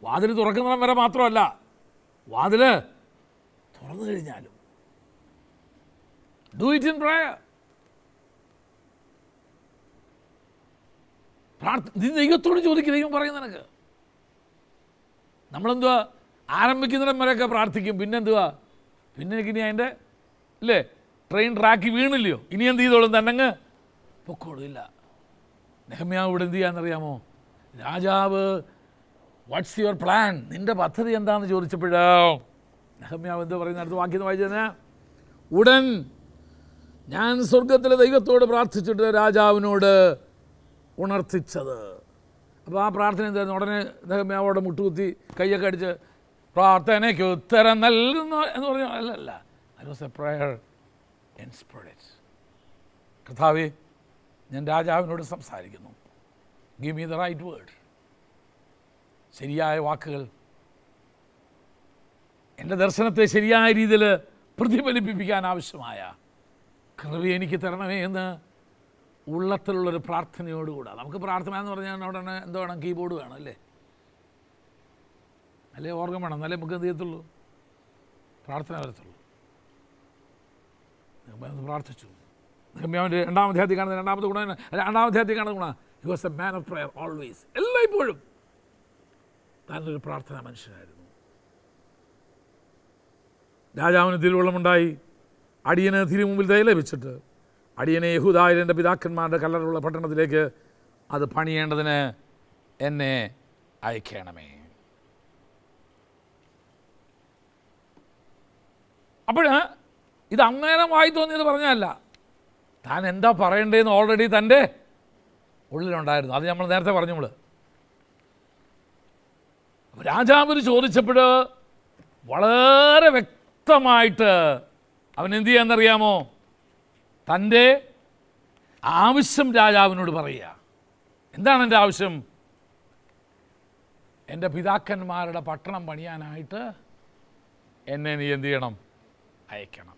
വാതിൽ തുറക്കുന്നതിനും വരെ മാത്രമല്ല, വാതിൽ തുറന്നു കഴിഞ്ഞാലും ഡു ഇറ്റ് ഇൻ പ്രയർ. നീ ദൈവത്തോട് ചോദിക്കുക, ദൈവം പറയും നിനക്ക്. നമ്മളെന്തുവാ ആരംഭിക്കുന്നിടം വരെയൊക്കെ പ്രാർത്ഥിക്കും, പിന്നെന്തുവാ, പിന്നെ എനിക്കിനി അതിൻ്റെ ഇല്ലേ ട്രെയിൻ ട്രാക്കി വീണില്ലയോ, ഇനി എന്ത് ചെയ്തോളും, തന്നെങ്ങ് പൊക്കോളും. ഇല്ല. നെഹമ്യാവ് ഇവിടെ എന്ത് ചെയ്യാന്നറിയാമോ? രാജാവ് വാട്ട്സ് യുവർ പ്ലാൻ, നിൻ്റെ പദ്ധതി എന്താണെന്ന് ചോദിച്ചപ്പോഴോ നെഹമ്യാവ് എന്ത് പറയുന്ന അടുത്ത് വാക്യം വായിച്ചതിന്, ഉടൻ ഞാൻ സ്വർഗത്തിലെ ദൈവത്തോട് പ്രാർത്ഥിച്ചിട്ട് രാജാവിനോട് ഉണർത്തിച്ചത്. അപ്പോൾ ആ പ്രാർത്ഥന എന്തായിരുന്നു? ഉടനെ നെഹമ്യാവോടെ മുട്ടുകുത്തി കയ്യൊക്കെ അടിച്ച് പ്രാർത്ഥനയ്ക്ക് ഉത്തരം നൽകുന്നു എന്ന് പറഞ്ഞു. അല്ലല്ല, I was a prayer in spirit. കർത്താവേ, ഞാൻ രാജാവിനോട് സംസാരിക്കുന്നു, give me the right word, ശരിയായ വാക്കുകൾ, എൻ്റെ ദർശനത്തെ ശരിയായ രീതിയിൽ പ്രതിഫലിപ്പിക്കാൻ ആവശ്യമായ കൃപ എനിക്ക് തരണമേ എന്ന് ഉള്ളത്തിലുള്ളൊരു പ്രാർത്ഥനയോടുകൂടാ. നമുക്ക് പ്രാർത്ഥന എന്ന് പറഞ്ഞാൽ ഉടനെ എന്തോ വേണം, കീബോർഡ് വേണം അല്ലേ, അല്ലേ ഓർഗൻ വേണം, എന്നാലേ നമുക്ക് എന്ത് ചെയ്യത്തുള്ളൂ, പ്രാർത്ഥന വരത്തുള്ളൂ. പ്രാർത്ഥിച്ചു. നെഹമ്യാവിൻ്റെ 2-ാം അധ്യായത്തിൽ കാണുന്ന രണ്ടാമത്തെ ഗുണം, he was a man of prayer always. എല്ലായ്പ്പോഴും താനൊരു പ്രാർത്ഥനാ മനുഷ്യനായിരുന്നു. രാജാവിന് തിരുവുള്ളമുണ്ടായി. അടിയന് തിരുമുമ്പിൽ ദയ ലഭിച്ചിട്ട് അടിയനെ യഹൂദായ എൻ്റെ പിതാക്കന്മാരുടെ കല്ലറുള്ള പട്ടണത്തിലേക്ക് അത് പണിയേണ്ടതിന് എന്നെ അയക്കണമേ. അപ്പോൾ ഇത് അന്നേരം വായി തോന്നിയത് പറഞ്ഞതല്ല, താൻ എന്താ പറയേണ്ടതെന്ന് ഓൾറെഡി തൻ്റെ ഉള്ളിലുണ്ടായിരുന്നു. അത് നമ്മൾ നേരത്തെ പറഞ്ഞു. രാജാവ് ചോദിച്ചപ്പോൾ വളരെ വ്യക്തമായിട്ട് അവൻ എന്ത് ചെയ്യാന്നറിയാമോ? തൻ്റെ ആവശ്യം രാജാവിനോട് പറയുക. എന്താണ് എൻ്റെ ആവശ്യം? എൻ്റെ പിതാക്കന്മാരുടെ പട്ടണം പണിയാനായിട്ട് എന്നെ നീ എന്ത് ചെയ്യണം? അയക്കണം.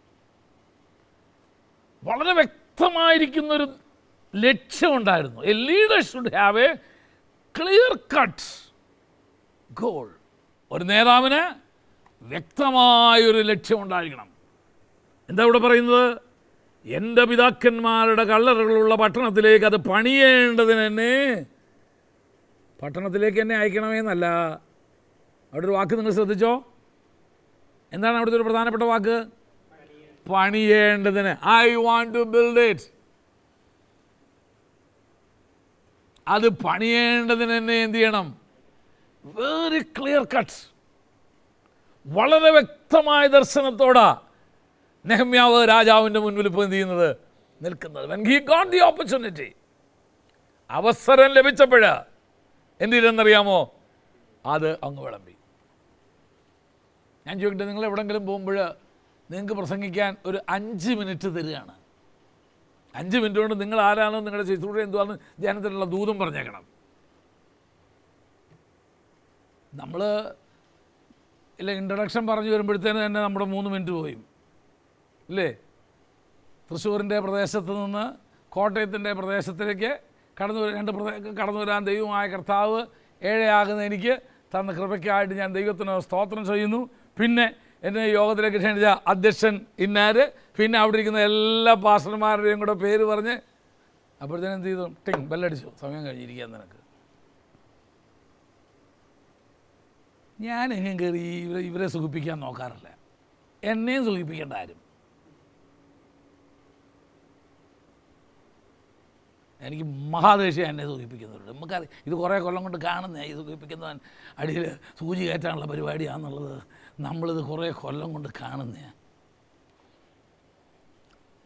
വളരെ വ്യക്തമായിരിക്കുന്നൊരു ലക്ഷ്യമുണ്ടായിരുന്നു. A leader should have a clear cut goal. ഒരു നേതാവിന് വ്യക്തമായൊരു ലക്ഷ്യമുണ്ടായിരിക്കണം. എന്താ ഇവിടെ പറയുന്നത്? എൻ്റെ പിതാക്കന്മാരുടെ കല്ലറകളുള്ള പട്ടണത്തിലേക്ക് അത് പണിയേണ്ടതിന് എന്നെ പട്ടണത്തിലേക്ക് എന്നെ അയക്കണമെന്നല്ല. അവിടെ ഒരു വാക്ക് നിങ്ങൾ ശ്രദ്ധിച്ചോ? എന്താണ് അവിടുത്തെ ഒരു പ്രധാനപ്പെട്ട വാക്ക്? പണിയേണ്ടതിന്. I want to build it. അത് പണിയേണ്ടതിന് എന്നെ എന്ത് ചെയ്യണം? വെരി ക്ലിയർ കട്ട്, വളരെ വ്യക്തമായ ദർശനത്തോടാ നെഹമ്യാവ് രാജാവിൻ്റെ മുൻപിൽ ഇപ്പോൾ എന്ത് ചെയ്യുന്നത്? നിൽക്കുന്നത്. when he got the opportunity, അവസരം ലഭിച്ചപ്പോൾ എന്ത് ചെയ്തെന്നറിയാമോ? അത് അങ്ങ് വിളമ്പി. ഞാൻ ചോദിക്കട്ടെ, നിങ്ങൾ എവിടെയെങ്കിലും പോകുമ്പോൾ നിങ്ങൾക്ക് പ്രസംഗിക്കാൻ ഒരു 5 മിനിറ്റ് തരികയാണ്. 5 മിനിറ്റ് കൊണ്ട് നിങ്ങൾ ആരാണോ, നിങ്ങളുടെ ശുശ്രൂഷ എന്തുവാണെന്ന് ജനത്തിനുള്ള ദൂതും പറഞ്ഞേക്കണം. നമ്മൾ ഇല്ല ഇൻട്രഡക്ഷൻ പറഞ്ഞു വരുമ്പോഴത്തേന് തന്നെ നമ്മുടെ 3 മിനിറ്റ് പോയി ഇല്ലേ? തൃശ്ശൂരിൻ്റെ പ്രദേശത്ത് നിന്ന് കോട്ടയത്തിൻ്റെ പ്രദേശത്തിലേക്ക് കടന്നു വരാൻ ദൈവമായ കർത്താവ് ഏഴയാകുന്ന എനിക്ക് തന്ന കൃപയ്ക്കായിട്ട് ഞാൻ ദൈവത്തിന് സ്തോത്രം ചെയ്യുന്നു. പിന്നെ എന്നെ യോഗത്തിലേക്ക് ക്ഷണിച്ച അധ്യക്ഷൻ ഇന്നാര്, പിന്നെ അവിടെ ഇരിക്കുന്ന എല്ലാ പാസ്റ്റർമാരുടെയും കൂടെ പേര് പറഞ്ഞ് അപ്പോഴത്തേനും എന്ത് ചെയ്തു? ടിങ് ബെല്ലടിച്ചു, സമയം കഴിഞ്ഞിരിക്കാൻ നിനക്ക്. ഞാൻ എങ്ങും കയറി ഇവരെ സുഖിപ്പിക്കാൻ നോക്കാറില്ല. എന്നെയും സുഖിപ്പിക്കേണ്ട ആരും. എനിക്ക് മഹാദേശീയ എന്നെ സൂചിപ്പിക്കുന്നുണ്ട്. നമുക്കറിയാം ഇത് കുറേ കൊല്ലം കൊണ്ട് കാണുന്നേ. ഈ സൂചിപ്പിക്കുന്നവൻ അടിയിൽ സൂചി കയറ്റാനുള്ള പരിപാടിയാണെന്നുള്ളത് നമ്മളിത് കുറേ കൊല്ലം കൊണ്ട് കാണുന്നേ.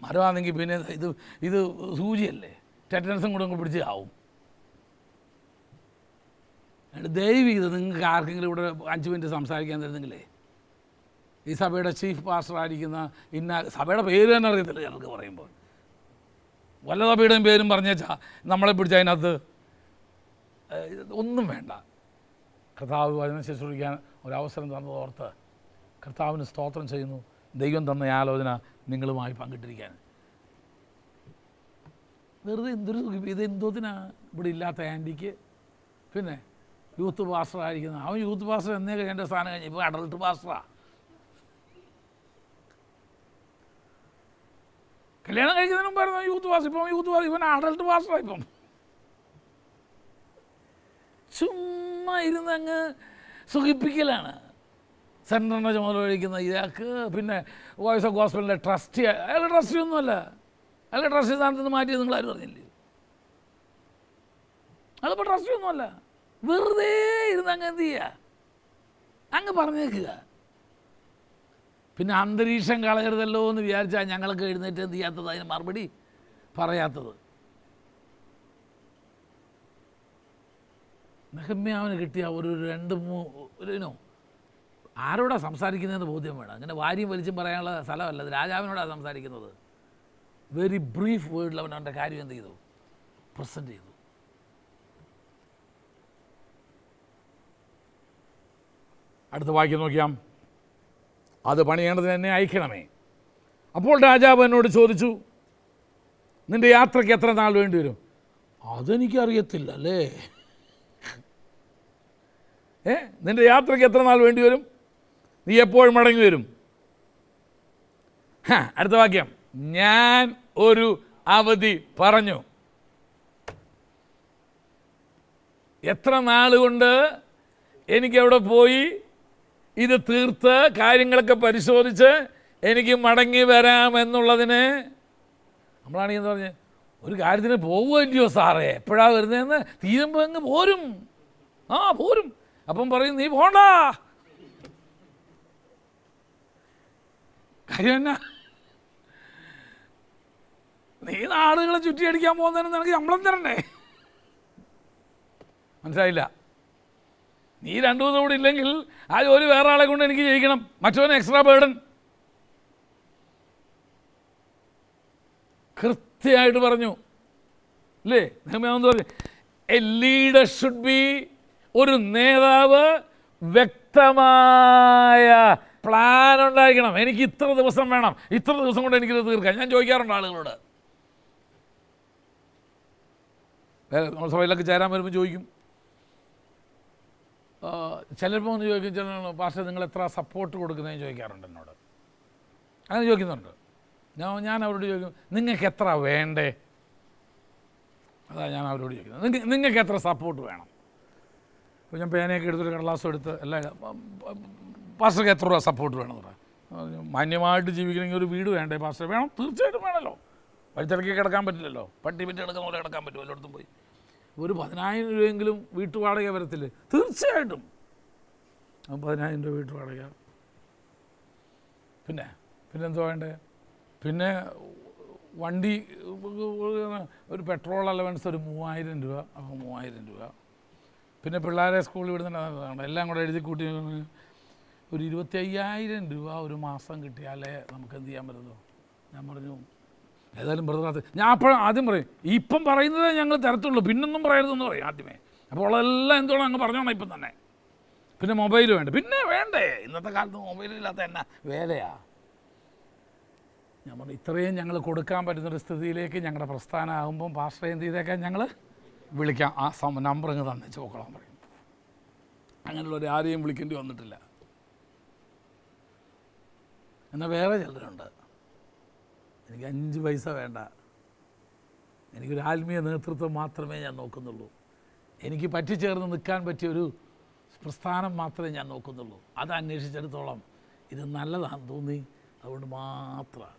മരമാണെങ്കിൽ പിന്നെ ഇത് സൂചിയല്ലേ, ടെറ്റനസും കൂടെ പിടിച്ച് ആവും. ദയവ് ചെയ്ത് നിങ്ങൾക്ക് ആർക്കെങ്കിലും ഇവിടെ 5 മിനിറ്റ് സംസാരിക്കാൻ തരുന്നെങ്കിലേ, ഈ സഭയുടെ ചീഫ് പാസ്റ്ററായിരിക്കുന്ന സഭയുടെ പേര് തന്നെ അറിയത്തില്ല ഞങ്ങൾക്ക് പറയുമ്പോൾ, വല്ല സഭയുടെയും പേരും പറഞ്ഞേച്ചാൽ നമ്മളെ പിടിച്ച് അതിനകത്ത് ഒന്നും വേണ്ട. കർത്താവ് വചനം ശുശ്രൂഷിക്കാൻ ഒരവസരം തന്നതോർത്ത് കർത്താവിന് സ്തോത്രം ചെയ്യുന്നു. ദൈവം തന്ന ഈ ആലോചന നിങ്ങളുമായി പങ്കിട്ടിരിക്കാൻ. വെറുതെ ഇതെന്തോത്തിനാ ഇവിടെ ഇല്ലാത്ത ആൻറ്റിക്ക്? പിന്നെ യൂത്ത് പാസ്റ്ററായിരിക്കുന്ന അവൻ യൂത്ത് പാസ്റ്റർ എന്നേ എൻ്റെ സ്ഥാനം കഴിഞ്ഞ് ഇപ്പോൾ അഡൾട്ട് പാസ്റ്ററാണ്. കല്യാണം കഴിക്കുന്നതിന് മുമ്പായിരുന്നു യൂത്ത് പാസ്റ്റർ, ഇപ്പം ഇവൻ അഡൾട്ട് പാസ്റ്ററാണ്. ഇപ്പം ചുമ്മാ ഇരുന്ന് അങ്ങ് സുഖിപ്പിക്കലാണ്. സെൻറ്ററിൻ്റെ ചുമതല കഴിക്കുന്ന ഇയാൾക്ക് പിന്നെ വോയിസ് ഓഫ് ഗോസ്പലിൻ്റെ ട്രസ്റ്റി, അയാളുടെ ട്രസ്റ്റി ഒന്നുമല്ല. അയാളുടെ ട്രസ്റ്റി സ്ഥാനത്ത് നിന്ന് മാറ്റിയത് നിങ്ങൾ ആരും അറിഞ്ഞില്ലേ? അയാളിപ്പോൾ ട്രസ്റ്റി ഒന്നുമല്ല. വെറുതെ ഇരുന്ന് അങ്ങ് എന്ത് ചെയ്യുക? അങ്ങ് പറഞ്ഞേക്കുക. പിന്നെ അന്തരീക്ഷം കളയരുതല്ലോ എന്ന് വിചാരിച്ചാൽ ഞങ്ങൾക്ക് എഴുന്നേറ്റ് എന്ത് ചെയ്യാത്തത്? അതിന് മറുപടി പറയാത്തത്. നെഹമ്യാവിന് കിട്ടിയ ഒരു 2-3 ആരോടാ സംസാരിക്കുന്നതെന്ന് ബോധ്യം വേണം. അങ്ങനെ വാരിയും വലിച്ചും പറയാനുള്ള സ്ഥലമല്ല, അത് രാജാവിനോടാണ് സംസാരിക്കുന്നത്. വെരി ബ്രീഫ് വേർഡിൽ അവൻ അവൻ്റെ കാര്യം എന്ത് ചെയ്തു? പ്രസൻറ്റ് ചെയ്തു. അടുത്ത വാക്യം നോക്കിയാം. അത് പണിയേണ്ടതിന് എന്നെ അയക്കണമേ. അപ്പോൾ രാജാവ് എന്നോട് ചോദിച്ചു, നിൻ്റെ യാത്രയ്ക്ക് എത്ര നാൾ വേണ്ടി വരും? അതെനിക്കറിയത്തില്ല അല്ലേ. നിൻ്റെ യാത്രയ്ക്ക് എത്ര നാൾ വേണ്ടി വരും? നീ എപ്പോഴും മടങ്ങി വരും? അടുത്ത വാക്യം, ഞാൻ ഒരു അവധി പറഞ്ഞു. എത്ര നാൾ കൊണ്ട് എനിക്കവിടെ പോയി ഇത് തീർത്ത് കാര്യങ്ങളൊക്കെ പരിശോധിച്ച് എനിക്ക് മടങ്ങി വരാമെന്നുള്ളതിന് നമ്മളാണെങ്കിൽ എന്താ പറഞ്ഞ് ഒരു കാര്യത്തിന് പോവുമല്ലയോ സാറേ, എപ്പോഴാണ് വരുന്നതെന്ന് തീരുമ്പോൾ അങ്ങ് പോരും. പോരും. അപ്പം പറയും നീ പോണ്ട. കാര്യം എന്നാ? നീ നാടുകളെ ചുറ്റിയടിക്കാൻ പോകുന്നതിന് നിനക്ക് ശമ്പളം തരണ്ടേ? മനസ്സിലായില്ല? നീ 2 ദിവസം കൂടി ഇല്ലെങ്കിൽ ആ ജോലി വേറെ ആളെ കൊണ്ട് എനിക്ക് ചെയ്യിക്കണം, മറ്റവന് എക്സ്ട്രാ ബേർഡൻ. കൃത്യമായിട്ട് പറഞ്ഞു. അല്ലേ? നെഹമ്യാവ് പറഞ്ഞു എ ലീഡർ ഷുഡ് ബി, ഒരു നേതാവ് വ്യക്തമായ പ്ലാൻ ഉണ്ടായിരിക്കണം. എനിക്ക് ഇത്ര ദിവസം വേണം, ഇത്ര ദിവസം കൊണ്ട് എനിക്കിത് തീർക്കാം. ഞാൻ ചോദിക്കാറുണ്ട് ആളുകളോട്, നമ്മൾ സഭയിലൊക്കെ ചേരാൻ വരുമ്പോൾ ചോദിക്കും, ചിലപ്പോൾ ഒന്ന് ചോദിക്കും, ചില പാസ്റ്റർ നിങ്ങൾ എത്ര സപ്പോർട്ട് കൊടുക്കുന്നതെന്ന് ചോദിക്കാറുണ്ട് എന്നോട്. അങ്ങനെ ചോദിക്കുന്നുണ്ട്. ഞാൻ അവരോട് ചോദിക്കും, നിങ്ങൾക്ക് എത്ര വേണ്ടേ? അതാണ് ഞാൻ അവരോട് ചോദിക്കുന്നത്. നിങ്ങൾക്ക് എത്ര സപ്പോർട്ട് വേണം? അപ്പോൾ ഞാൻ പേനയൊക്കെ എടുത്തൊരു കടലാസം എടുത്ത് എല്ലാം, പാസ്റ്റർക്ക് എത്ര രൂപ സപ്പോർട്ട് വേണമെന്ന് പറയാം. മാന്യമായിട്ട് ജീവിക്കണമെങ്കിൽ ഒരു വീട് വേണ്ടേ പാസ്റ്റർ? വേണം, തീർച്ചയായിട്ടും വേണമല്ലോ. വഴിത്തിറക്കി കിടക്കാൻ പറ്റില്ലല്ലോ, പട്ടി കിടക്കുന്ന പോലെ കിടക്കാൻ പറ്റുമോ എല്ലായിടത്തും പോയി? ഒരു 10,000 രൂപയെങ്കിലും വീട്ടുവാടക വരത്തില്ല? തീർച്ചയായിട്ടും 10,000 രൂപ വീട്ടുവാടക. പിന്നെ എന്തോ വേണ്ടേ? പിന്നെ വണ്ടി, ഒരു പെട്രോൾ അലവൻസ് ഒരു 3,000 രൂപ. അപ്പോൾ 3,000 രൂപ. പിന്നെ പിള്ളേരെ സ്കൂളിൽ വിടുന്നുണ്ടാണ്, എല്ലാം കൂടെ എഴുതി കൂട്ടി ഒരു 25,000 രൂപ ഒരു മാസം കിട്ടിയാലേ നമുക്ക് എന്ത് ചെയ്യാൻ പറ്റുമോ? ഞാൻ പറഞ്ഞു, ഏതായാലും ബ്രദർ, ഞാൻ അപ്പോഴും ആദ്യം പറയും, ഇപ്പം പറയുന്നതേ ഞങ്ങൾ തരത്തുള്ളൂ, പിന്നൊന്നും പറയരുതെന്ന് പറയും ആദ്യമേ. അപ്പോൾ ഉള്ളതെല്ലാം എന്തോളം അങ്ങ് പറഞ്ഞോണം ഇപ്പം തന്നെ. പിന്നെ മൊബൈൽ വേണ്ട, പിന്നെ വേണ്ടേ? ഇന്നത്തെ കാലത്ത് മൊബൈലില്ലാത്ത എന്നാ വേലയാ? ഞാൻ പറഞ്ഞു, ഇത്രയും ഞങ്ങൾ കൊടുക്കാൻ പറ്റുന്നൊരു സ്ഥിതിയിലേക്ക് ഞങ്ങളുടെ പ്രസ്ഥാനം ആകുമ്പം പാസ്റ്റർ എന്ത് ചെയ്തേക്കാൻ ഞങ്ങൾ വിളിക്കാം, ആ നമ്പർ അങ്ങ് തന്നെ ചോക്കളാൻ പറയും. അങ്ങനെയുള്ളവർ ആരെയും വിളിക്കേണ്ടി വന്നിട്ടില്ല. എന്നാൽ വേറെ ചിലരുണ്ട്, എനിക്ക് 5 പൈസ വേണ്ട, എനിക്കൊരു ആത്മീയ നേതൃത്വം മാത്രമേ ഞാൻ നോക്കുന്നുള്ളൂ, എനിക്ക് പറ്റിച്ചേർന്ന് നിൽക്കാൻ പറ്റിയൊരു പ്രസ്ഥാനം മാത്രമേ ഞാൻ നോക്കുന്നുള്ളൂ, അത് അന്വേഷിച്ചിടത്തോളം ഇത് നല്ലതാണെന്ന് തോന്നി, അതുകൊണ്ട് മാത്രമാണ്.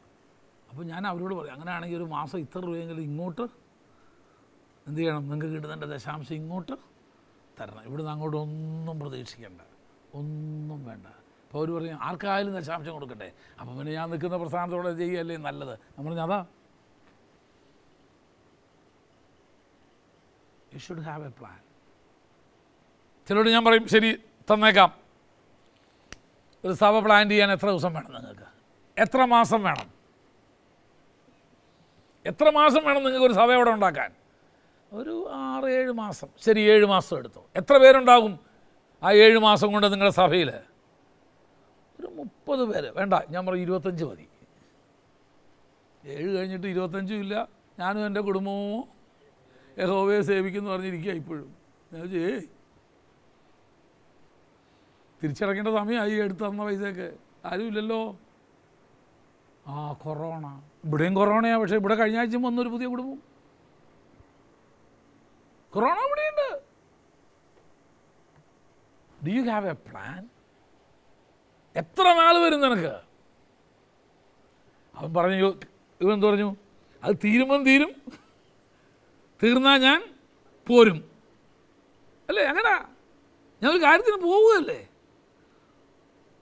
അപ്പോൾ ഞാൻ അവരോട് പറയും, അങ്ങനെയാണെങ്കിൽ ഒരു മാസം ഇത്ര രൂപയെങ്കിലും ഇങ്ങോട്ട് എന്ത് ചെയ്യണം, നിങ്ങൾക്ക് കിട്ടുന്നതിൻ്റെ ദശാംശം ഇങ്ങോട്ട് തരണം, ഇവിടുന്ന് അങ്ങോട്ട് ഒന്നും പ്രതീക്ഷിക്കേണ്ട, ഒന്നും വേണ്ട. അപ്പോൾ അവർ പറയും, ആർക്കായാലും ദശാംശം കൊടുക്കട്ടെ. അപ്പം പിന്നെ ഞാൻ നിൽക്കുന്ന പ്രസ്ഥാനത്തോടെ ചെയ്യുകയല്ലേ നല്ലത്. നമ്മൾ പറഞ്ഞാൽ അതാ, you should have A plan. ചിലരോട് ഞാൻ പറയും, ശരി തന്നേക്കാം, ഒരു സഭ പ്ലാൻ ചെയ്യാൻ എത്ര ദിവസം വേണം നിങ്ങൾക്ക്? എത്ര മാസം വേണം? എത്ര മാസം വേണം നിങ്ങൾക്ക് ഒരു സഭ അവിടെ ഉണ്ടാക്കാൻ? ഒരു 6-7 മാസം. ശരി, 7 മാസം എടുത്തു. എത്ര പേരുണ്ടാകും ആ 7 മാസം കൊണ്ട് നിങ്ങളുടെ സഭയിൽ? ഒരു 30 പേര്. വേണ്ട, ഞാൻ പറയും 25 മതി. 7 കഴിഞ്ഞിട്ട് 25 ഇല്ല, ഞാനും എൻ്റെ കുടുംബവും യഹോവയെ സേവിക്കുന്നു പറഞ്ഞിരിക്കുക ഇപ്പോഴും. ഞാൻ തിരിച്ചടക്കേണ്ട സമയമായി, എടുത്ത് തന്ന പൈസയൊക്കെ ആരുമില്ലല്ലോ. കൊറോണ, ഇവിടെയും കൊറോണയാണ്. പക്ഷേ ഇവിടെ കഴിഞ്ഞ ആഴ്ച വന്നൊരു പുതിയ കുടുംബം, കൊറോണ ഇവിടെയുണ്ട്. Do you have A plan? എത്ര നാൾ വരും നിനക്ക്? അവൻ പറഞ്ഞു, ഇവനെന്ത് പറഞ്ഞു, അത് തീരുമ്പം തീരും, തീർന്നാൽ ഞാൻ പോരും അല്ലേ? അങ്ങനെ ഞാൻ ഒരു കാര്യത്തിന് പോവുകയല്ലേ.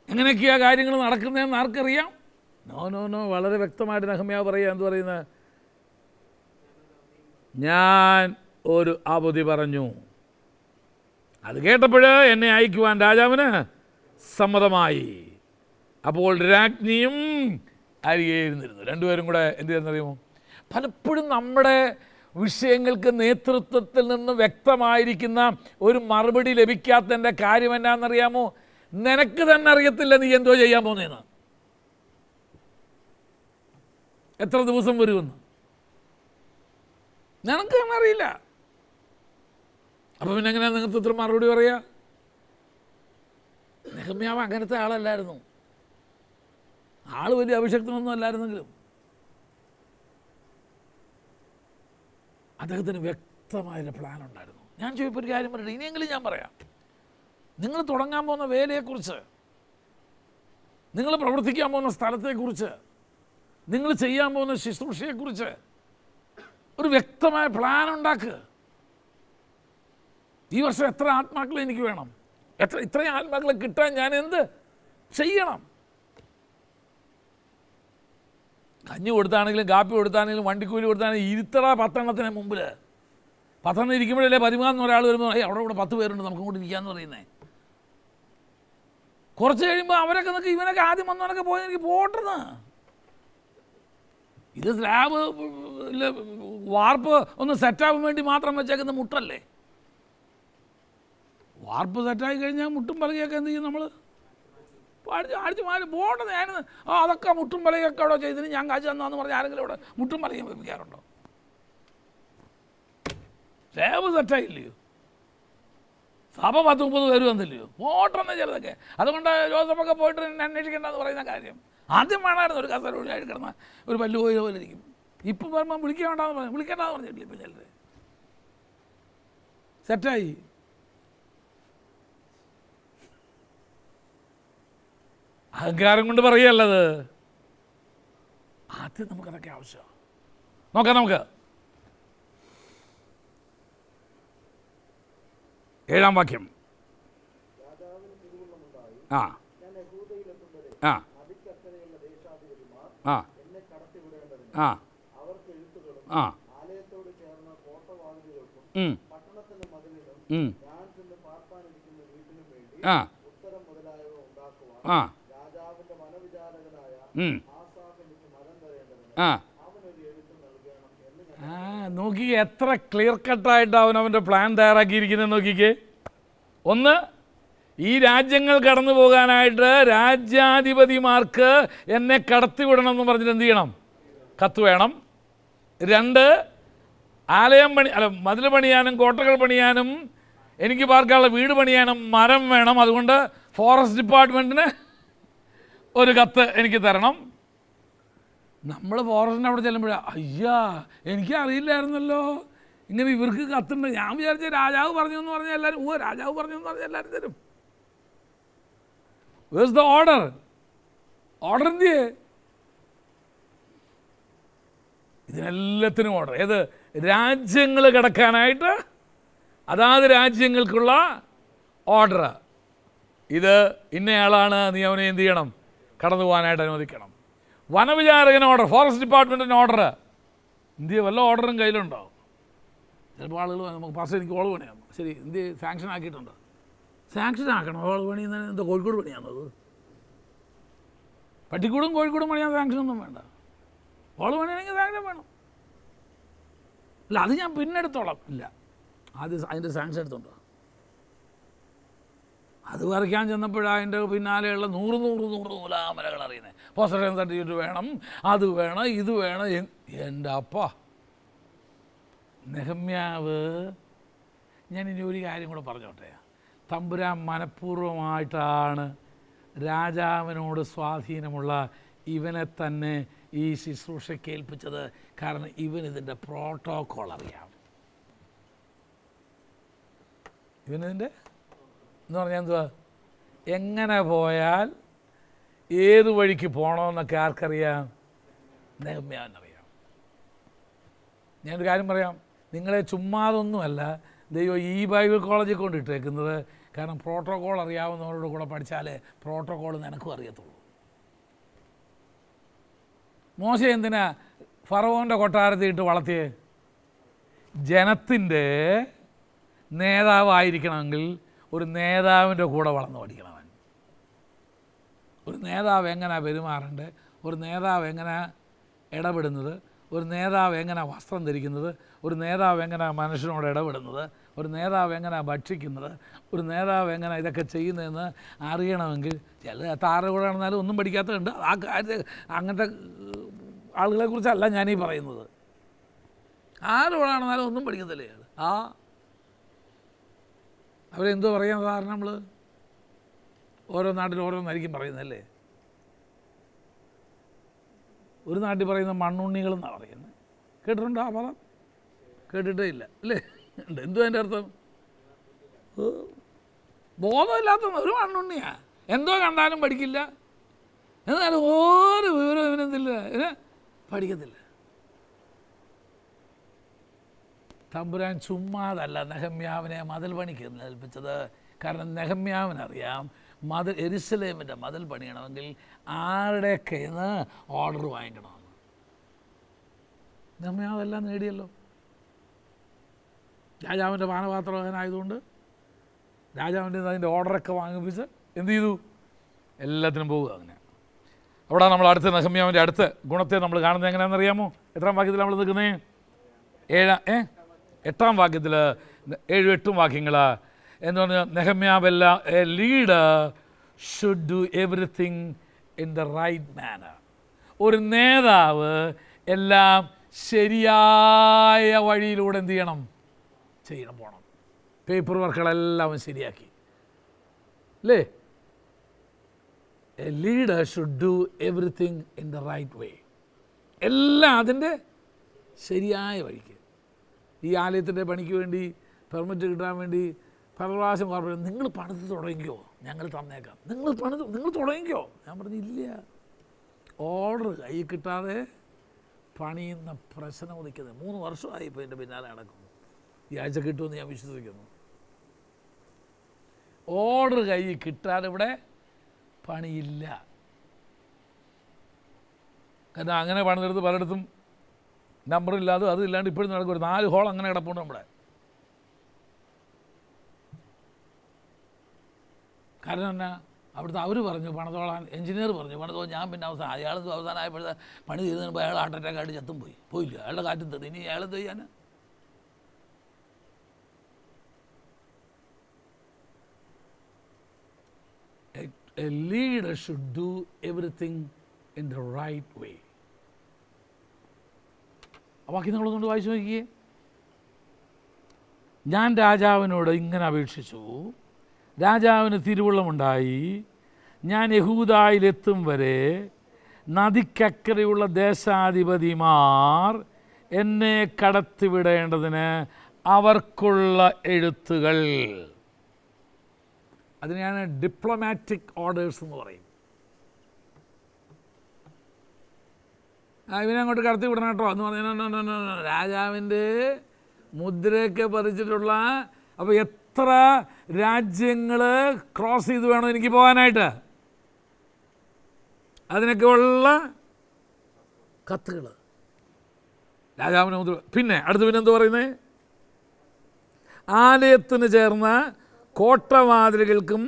എങ്ങനെയൊക്കെയാ കാര്യങ്ങൾ നടക്കുന്നതെന്ന് ആർക്കറിയാം? നോ, വളരെ വ്യക്തമായിട്ട് നെഹമ്യാവ് പറയുക, എന്ത് പറയുന്നത്? ഞാൻ ഒരു അവധി പറഞ്ഞു, അത് കേട്ടപ്പോൾ എന്നെ അയക്കുവാൻ രാജാവിന് സമ്മതമായി. അപ്പോൾ രാജ്ഞിയും അരികെ ഇരുന്നിരുന്നു. രണ്ടുപേരും കൂടെ എന്ത് ചെയ്യുന്നറിയുമോ? പലപ്പോഴും നമ്മുടെ വിഷയങ്ങൾക്ക് നേതൃത്വത്തിൽ നിന്ന് വ്യക്തമായിരിക്കുന്ന ഒരു മറുപടി ലഭിക്കാത്തതിൻ്റെ കാര്യം എന്നാണെന്നറിയാമോ? നിനക്ക് തന്നെ അറിയത്തില്ല നീ എന്തോ ചെയ്യാൻ പോകുന്നതെന്ന്. എത്ര ദിവസം വരുമെന്ന് നിനക്ക് തന്നെ അറിയില്ല. അപ്പോൾ പിന്നെ എങ്ങനെയാണ് നേതൃത്വത്തിൽ മറുപടി പറയുക? നെഹമ്യാവ് അങ്ങനത്തെ ആളല്ലായിരുന്നു. ആൾ വലിയ അഭിഷക്തനൊന്നും അല്ലായിരുന്നെങ്കിലും അദ്ദേഹത്തിന് വ്യക്തമായൊരു പ്ലാൻ ഉണ്ടായിരുന്നു. ഞാൻ ചോദിപ്പോൾ ഒരു കാര്യം പറയട്ടെ, ഇനിയെങ്കിലും ഞാൻ പറയാം. നിങ്ങൾ തുടങ്ങാൻ പോകുന്ന വേലയെക്കുറിച്ച്, നിങ്ങൾ പ്രവർത്തിക്കാൻ പോകുന്ന സ്ഥലത്തെക്കുറിച്ച്, നിങ്ങൾ ചെയ്യാൻ പോകുന്ന ശുശ്രൂഷയെക്കുറിച്ച് ഒരു വ്യക്തമായ പ്ലാൻ ഉണ്ടാക്കുക. ഈ വർഷം എത്ര ആത്മാക്കളെ എനിക്ക് വേണം? ഇത്രയും ആത്മാക്കളെ കിട്ടാൻ ഞാൻ എന്ത് ചെയ്യണം? കഞ്ഞി കൊടുത്താണെങ്കിലും കാപ്പി കൊടുത്താണെങ്കിലും വണ്ടിക്കൂലി കൊടുത്താണെങ്കിലും ഇരുത്തറ 10 എണ്ണത്തിന് മുമ്പിൽ 10 എണ്ണം ഇരിക്കുമ്പോഴല്ലേ 13 ഒരാൾ വരുമ്പോൾ അവിടെ കൂടെ 10 പേരുണ്ട് നമുക്ക് കൂടി ഇരിക്കാമെന്ന് പറയുന്നത്. കുറച്ച് കഴിയുമ്പോൾ അവരൊക്കെ നിൽക്കുക, ഇവനൊക്കെ ആദ്യം വന്നവനൊക്കെ പോയി എനിക്ക് പോട്ടെന്ന്. ഇത് സ്ലാബ് വാർപ്പ് ഒന്ന് സെറ്റാവാൻ വേണ്ടി മാത്രം വെച്ചേക്കുന്ന മുട്ടല്ലേ. വാർപ്പ് സെറ്റായി കഴിഞ്ഞാൽ മുട്ടും പലകയൊക്കെ എന്ത് ചെയ്യും നമ്മൾ? അടിച്ച് മാറി പോകേണ്ടത്. ഞാൻ അതൊക്കെ മുട്ടും പലകയൊക്കെ അവിടെ ചെയ്തിന് ഞാൻ കാശ് തന്നാന്ന് പറഞ്ഞാൽ ആരെങ്കിലും ഇവിടെ മുട്ടും പലകയും വെപ്പിക്കാറുണ്ടോ? സ്ലാബ് സെറ്റായില്ലയോ? സഭ 10-30 പേര് വന്നില്ലയോ? മോട്ടറെന്ന് ചിലതൊക്കെ. അതുകൊണ്ട് ജോസഫൊക്കെ പോയിട്ട് അന്വേഷിക്കേണ്ടെന്ന് പറയുന്ന കാര്യം. ആദ്യം വേണമായിരുന്നു ഒരു കസേര ഒഴിയായി കിടന്ന ഒരു പല്ല് പോയി പോലെ ഇരിക്കും. ഇപ്പം വരുമ്പോൾ വിളിക്കേണ്ടെന്ന് പറഞ്ഞിട്ടില്ല. ഇപ്പം ചിലർ സെറ്റായി. അഹങ്കാരം കൊണ്ട് പറയുകയല്ലത്. ആദ്യം നമുക്കതൊക്കെ ആവശ്യമാണ്. നോക്കാം നമുക്ക് 7-ാം വാക്യം. ആ ആ ആ ആ ആ ആ ആ നോക്കിക്കേ, എത്ര ക്ലിയർ കട്ടായിട്ട് അവൻ്റെ പ്ലാൻ തയ്യാറാക്കിയിരിക്കുന്നത് നോക്കിക്കേ. ഒന്ന്, ഈ രാജ്യങ്ങൾ കടന്നു പോകാനായിട്ട് രാജ്യാധിപതിമാർക്ക് എന്നെ കടത്തിവിടണം എന്ന് പറഞ്ഞിട്ട് എന്ത് ചെയ്യണം? കത്ത് വേണം. 2, ആലയം മതിൽ പണിയാനും കോട്ടകൾ പണിയാനും എനിക്ക് പാർക്കാനുള്ള വീട് പണിയാനും മരം വേണം. അതുകൊണ്ട് ഫോറസ്റ്റ് ഡിപ്പാർട്ട്മെൻറ്റിന് ഒരു കത്ത് എനിക്ക് തരണം. നമ്മൾ ഫോറസ്റ്റിന് അവിടെ ചെല്ലുമ്പോഴാണ്, അയ്യാ എനിക്ക് അറിയില്ലായിരുന്നല്ലോ ഇങ്ങനെ ഇവർക്ക് കത്തുണ്ട്. ഞാൻ വിചാരിച്ച രാജാവ് പറഞ്ഞു എന്ന് പറഞ്ഞാൽ എല്ലാവരും രാജാവ് പറഞ്ഞു എന്ന് പറഞ്ഞാൽ എല്ലാവരും തരും. Verse the order? ഓർഡർ എന്ത് ചെയ്യേ? ഇതിനെല്ലാത്തിനും ഓർഡർ. ഏത്? രാജ്യങ്ങൾ കിടക്കാനായിട്ട് അതാത് രാജ്യങ്ങൾക്കുള്ള ഓർഡർ. ഇത് ഇന്നയാളാണ്, നീ അവനെ എന്ത് ചെയ്യണം? കടന്നു പോകാനായിട്ട് അനുവദിക്കണം. വനവിചാരകന് ഓർഡർ, ഫോറസ്റ്റ് ഡിപ്പാർട്ട്മെൻറ്റിന് ഓർഡർ. ഇന്ത്യ വല്ല ഓർഡറും കയ്യിലുണ്ടാവും. ചിലപ്പോൾ ആളുകൾ നമുക്ക് പാസ് എനിക്ക് ഓള് പണിയാകും. ശരി, ഇന്ത്യ സാങ്ഷൻ ആക്കിയിട്ടുണ്ട്. സാങ്ഷൻ ആക്കണം. ഓള് പണിയുന്നതിന് എന്താ കോഴിക്കോട് പണിയാണത്? പട്ടിക്കൂടും കോഴിക്കോടും പണിയാൻ സാങ്ഷനൊന്നും വേണ്ട. ഓള് പണിയാണെങ്കിൽ സാങ്ഷൻ വേണം. ഇല്ല, അത് ഞാൻ പിന്നെ എടുത്തോളാം. ഇല്ല, ആദ്യം അതിൻ്റെ സാങ്ഷൻ എടുത്തോണ്ടോ. അത് വരയ്ക്കാൻ ചെന്നപ്പോഴാണ് അതിൻ്റെ പിന്നാലെയുള്ള 100 നൂലാമലകൾ അറിയുന്നത്. പൊസഷൻ സർട്ടിഫിക്കറ്റ് വേണം, അത് വേണം, ഇത് വേണം. എൻ്റെ അപ്പ നെഹമ്യാവ്, ഞാൻ ഇനി ഒരു കാര്യം കൂടെ പറഞ്ഞോട്ടെ. തമ്പുരാൻ മനഃപൂർവ്വമായിട്ടാണ് രാജാവിനോട് സ്വാധീനമുള്ള ഇവനെ തന്നെ ഈ ശുശ്രൂഷയ്ക്ക് ഏൽപ്പിച്ചത്. കാരണം ഇവനിതിൻ്റെ പ്രോട്ടോക്കോൾ അറിയാം. ഇവനിതിൻ്റെ എന്ന് പറഞ്ഞാൽ എന്തുവാ? എങ്ങനെ പോയാൽ ഏത് വഴിക്ക് പോകണമെന്നൊക്കെ ആർക്കറിയാം? നെഹമ്യാവിനറിയാം. ഞാനൊരു കാര്യം പറയാം, നിങ്ങളെ ചുമ്മാതൊന്നുമല്ല ദൈവം ഈ ബൈബിൾ കോളേജിൽ കൊണ്ടിട്ടേക്കുന്നത്. കാരണം പ്രോട്ടോക്കോൾ അറിയാവുന്നവരോട് കൂടെ പഠിച്ചാലേ പ്രോട്ടോക്കോൾ നിനക്കും അറിയത്തുള്ളൂ. മോശ എന്തിനാ ഫറവോൻ്റെ കൊട്ടാരത്തിൽ ഇട്ട് വളർത്തിയേ? ജനത്തിൻ്റെ നേതാവായിരിക്കണമെങ്കിൽ ഒരു നേതാവിൻ്റെ കൂടെ വളർന്ന് പഠിക്കണം. അവൻ ഒരു നേതാവ് എങ്ങനെയാണ് പെരുമാറേണ്ടത്, ഒരു നേതാവ് എങ്ങനെ ഇടപെടുന്നത്, ഒരു നേതാവ് എങ്ങനെ വസ്ത്രം ധരിക്കുന്നത്, ഒരു നേതാവ് എങ്ങനെ മനുഷ്യനോട് ഇടപെടുന്നത്, ഒരു നേതാവ് എങ്ങനെ ഭക്ഷിക്കുന്നത്, ഒരു നേതാവ് എങ്ങനെ ഇതൊക്കെ ചെയ്യുന്നതെന്ന് അറിയണമെങ്കിൽ ചില താറുടെ കൂടെ ആണെന്നാലും ഒന്നും പഠിക്കാത്തതുണ്ട്. ആ കാര്യം അങ്ങനത്തെ ആളുകളെക്കുറിച്ചല്ല ഞാനീ പറയുന്നത്. ആരോടെ ആണെന്നാലും ഒന്നും പഠിക്കത്തില്ലേ അവരെന്തോ പറയാൻ സാധാരണ നമ്മൾ ഓരോ നാട്ടിൽ ഓരോന്നായിരിക്കും പറയുന്നതല്ലേ. ഒരു നാട്ടിൽ പറയുന്ന മണ്ണുണ്ണികളെന്നാണ് പറയുന്നത്. കേട്ടിട്ടുണ്ടോ ആ പദം? കേട്ടിട്ടേ ഇല്ല അല്ലേ? ഉണ്ട്. എന്തുവാ അതിൻ്റെ അർത്ഥം? ബോധമില്ലാത്ത ഒരു മണ്ണുണ്ണിയാ. എന്തോ കണ്ടാലും പഠിക്കില്ല, എന്നാലും ഓരോ വിവരം ഇവനെന്തില്ല, പഠിക്കത്തില്ല. തമ്പുരാൻ ചുമ്മാതല്ല നെഹമ്യാവിനെ മതിൽ പണിക്ക് ഏൽപ്പിച്ചത്. കാരണം നെഹമ്യാവിനറിയാം യെരൂശലേമിൻ്റെ മതിൽ പണിയണമെങ്കിൽ ആരുടെ കയ്യിൽ നിന്ന് ഓർഡർ വാങ്ങിക്കണമെന്ന്. നെഹമ്യാവെല്ലാം നേടിയല്ലോ. രാജാവിൻ്റെ പാനപാത്രവാഹനായതുകൊണ്ട് രാജാവിൻ്റെ അതിൻ്റെ ഓർഡറൊക്കെ വാങ്ങിപ്പിച്ച് എന്ത് ചെയ്തു? എല്ലാത്തിനും പോവുക. അങ്ങനെ അവിടെ നമ്മൾ അടുത്ത നെഹമ്യാവിൻ്റെ അടുത്ത ഗുണത്തെ നമ്മൾ കാണുന്നത് എങ്ങനെയാണെന്നറിയാമോ? എത്രാം വാക്യത്തിൽ നമ്മൾ നിൽക്കുന്നത്? 8-ാം വാക്യത്തിൽ 7-8 വാക്യങ്ങൾ എന്ന് പറഞ്ഞാൽ നെഹമ്യാവെല്ലാം a leader should do everything in the right manner. ഒരു നേതാവ് എല്ലാം ശരിയായ വഴിയിലൂടെ എന്ത് ചെയ്യണം പോകണം. പേപ്പർ വർക്കുകളെല്ലാം ശരിയാക്കി അല്ലേ? A leader should do everything in the right way. എല്ലാം അതിൻ്റെ ശരിയായ വഴിക്ക്. ഈ ആലയത്തിൻ്റെ പണിക്ക് വേണ്ടി പെർമിറ്റ് കിട്ടാൻ വേണ്ടി പല പ്രാവശ്യം പറഞ്ഞു, നിങ്ങൾ പണിത് തുടങ്ങിക്കോ, ഞങ്ങൾ തന്നേക്കാം. നിങ്ങൾ തുടങ്ങിക്കോ. ഞാൻ പറഞ്ഞു ഇല്ല, ഓർഡർ കൈ കിട്ടാതെ പണിയുന്ന പ്രശ്നം ഉദിക്കുന്നത് 3 വർഷമായി ഇപ്പോൾ എൻ്റെ പിന്നാലെ നടക്കുന്നു. ഈ ആഴ്ച കിട്ടുമെന്ന് ഞാൻ വിശ്വസിക്കുന്നു. ഓർഡർ കൈ കിട്ടാതെ ഇവിടെ പണിയില്ല. കാരണം അങ്ങനെ പണിതെടുത്ത് പലയിടത്തും നമ്പറില്ലാതെ അതും ഇല്ലാണ്ട് ഇപ്പോഴും നടക്കും. ഒരു 4 ഹോൾ അങ്ങനെ കിടപ്പുണ്ട് നമ്മുടെ. കാരണം എന്നാ, അവിടുത്തെ അവർ പറഞ്ഞു പണിതോളാൻ, എഞ്ചിനീയർ പറഞ്ഞു പണിതോ. ഞാൻ പിന്നെ അയാളെന്തോ അവസാനമായപ്പോഴത്തെ പണി ചെയ്ത് കഴിയുമ്പോൾ അയാൾ ഹാർട്ട് അറ്റാക്ക് ആയിട്ട് ചത്തും പോയില്ല. അയാളുടെ കാറ്റും തന്നു. ഇനി അയാളെന്ത് ചെയ്യാൻ? A leader should do everything in the right way. ബാക്കി നിങ്ങളൊന്നുകൊണ്ട് വായിച്ചു നോക്കിയേ. ഞാൻ രാജാവിനോട് ഇങ്ങനെ അപേക്ഷിച്ചു, രാജാവിന് തിരുവുള്ളമുണ്ടായി, ഞാൻ യഹൂദായിലെത്തും വരെ നദിക്കക്കരെയുള്ള ദേശാധിപതിമാർ എന്നെ കടത്തിവിടേണ്ടതിന് അവർക്കുള്ള എഴുത്തുകൾ, അതിനെയാണ് ഡിപ്ലോമാറ്റിക് ഓർഡേഴ്സ് എന്ന് പറയും. ഇവനെ അങ്ങോട്ട് കടത്തി വിടണം കേട്ടോ എന്ന് പറഞ്ഞാൽ രാജാവിൻ്റെ മുദ്രയൊക്കെ പതിച്ചിട്ടുള്ള, അപ്പോൾ എത്ര രാജ്യങ്ങൾ ക്രോസ് ചെയ്ത് വേണം എനിക്ക് പോകാനായിട്ട്, അതിനൊക്കെ ഉള്ള കത്തുകൾ രാജാവിന് മുദ്ര. പിന്നെ അടുത്ത് പിന്നെന്ത് പറയുന്നത്? ആലയത്തിന് ചേർന്ന കോട്ടവാതിലുകൾക്കും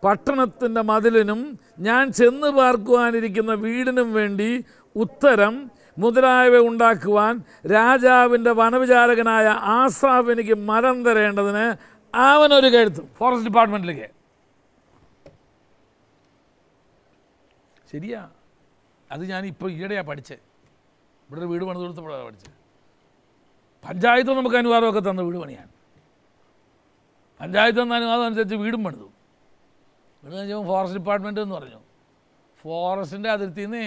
പട്ടണത്തിൻ്റെ മതിലിനും ഞാൻ ചെന്ന് പാർക്കുവാനിരിക്കുന്ന വീടിനും വേണ്ടി ഉത്തരം മുതലായവ ഉണ്ടാക്കുവാൻ രാജാവിൻ്റെ വനവിചാരകനായ ആസാഫ് എനിക്ക് മരം തരേണ്ടതിന് അവനൊരു കഴുത്തും. ഫോറസ്റ്റ് ഡിപ്പാർട്ട്മെൻറ്റിലേക്ക്. ശരിയാ, അത് ഞാനിപ്പോൾ ഈയിടെയാണ് പഠിച്ചത്. ഇവിടെ ഒരു വീട് പണിത് കൊടുത്തപ്പോഴാണ് പഠിച്ചത്. പഞ്ചായത്ത് നമുക്ക് അനുവാദമൊക്കെ തന്ന വീട് പണിയാൻ. പഞ്ചായത്ത് തന്ന അനുവാദം അനുസരിച്ച് വീടും പണിതു. വീട് കഴിഞ്ഞപ്പോൾ ഫോറസ്റ്റ് ഡിപ്പാർട്ട്മെൻറ്റ് എന്ന് പറഞ്ഞു, ഫോറസ്റ്റിൻ്റെ അതിർത്തിയിൽ നിന്ന്